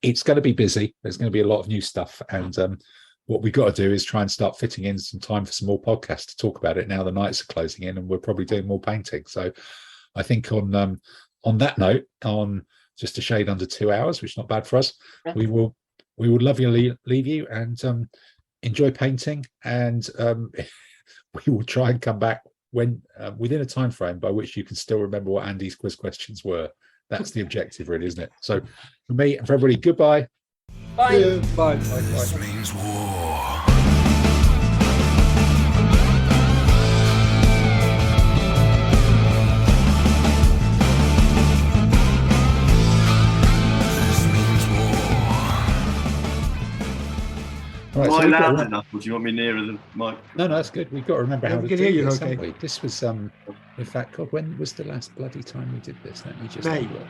it's going to be busy. There's going to be a lot of new stuff, and what we've got to do is try and start fitting in some time for some more podcasts to talk about it now the nights are closing in, and we're probably doing more painting. So I think on on that note, on just a shade under 2 hours, which is not bad for us, we would lovingly leave you and enjoy painting, and we will try and come back when within a time frame by which you can still remember what Andy's quiz questions were. That's the objective, really, isn't it? So for me and for everybody, goodbye. Bye. Yeah, bye. This means war. Right, Am I loud enough, or do you want me nearer the mic? No, that's good. We've got to remember how to do hear you, this, okay. haven't we? This was, in fact, God, when was the last bloody time we did this? Let me just May. have a look.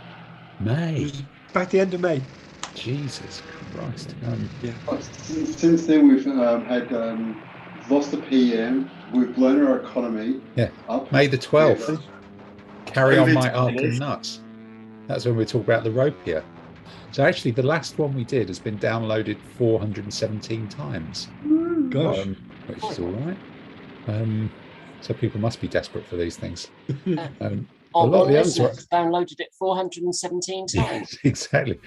May. Back the end of May. Jesus Christ. Since then, we've had lost the PM. We've blown our economy. Yeah. Up. May the 12th. Yeah. Carry on my arc and nuts. That's when we talk about the rope here. So actually, the last one we did has been downloaded 417 times. Gosh. Which is all right. So people must be desperate for these things. A lot of the others downloaded it 417 times. Exactly.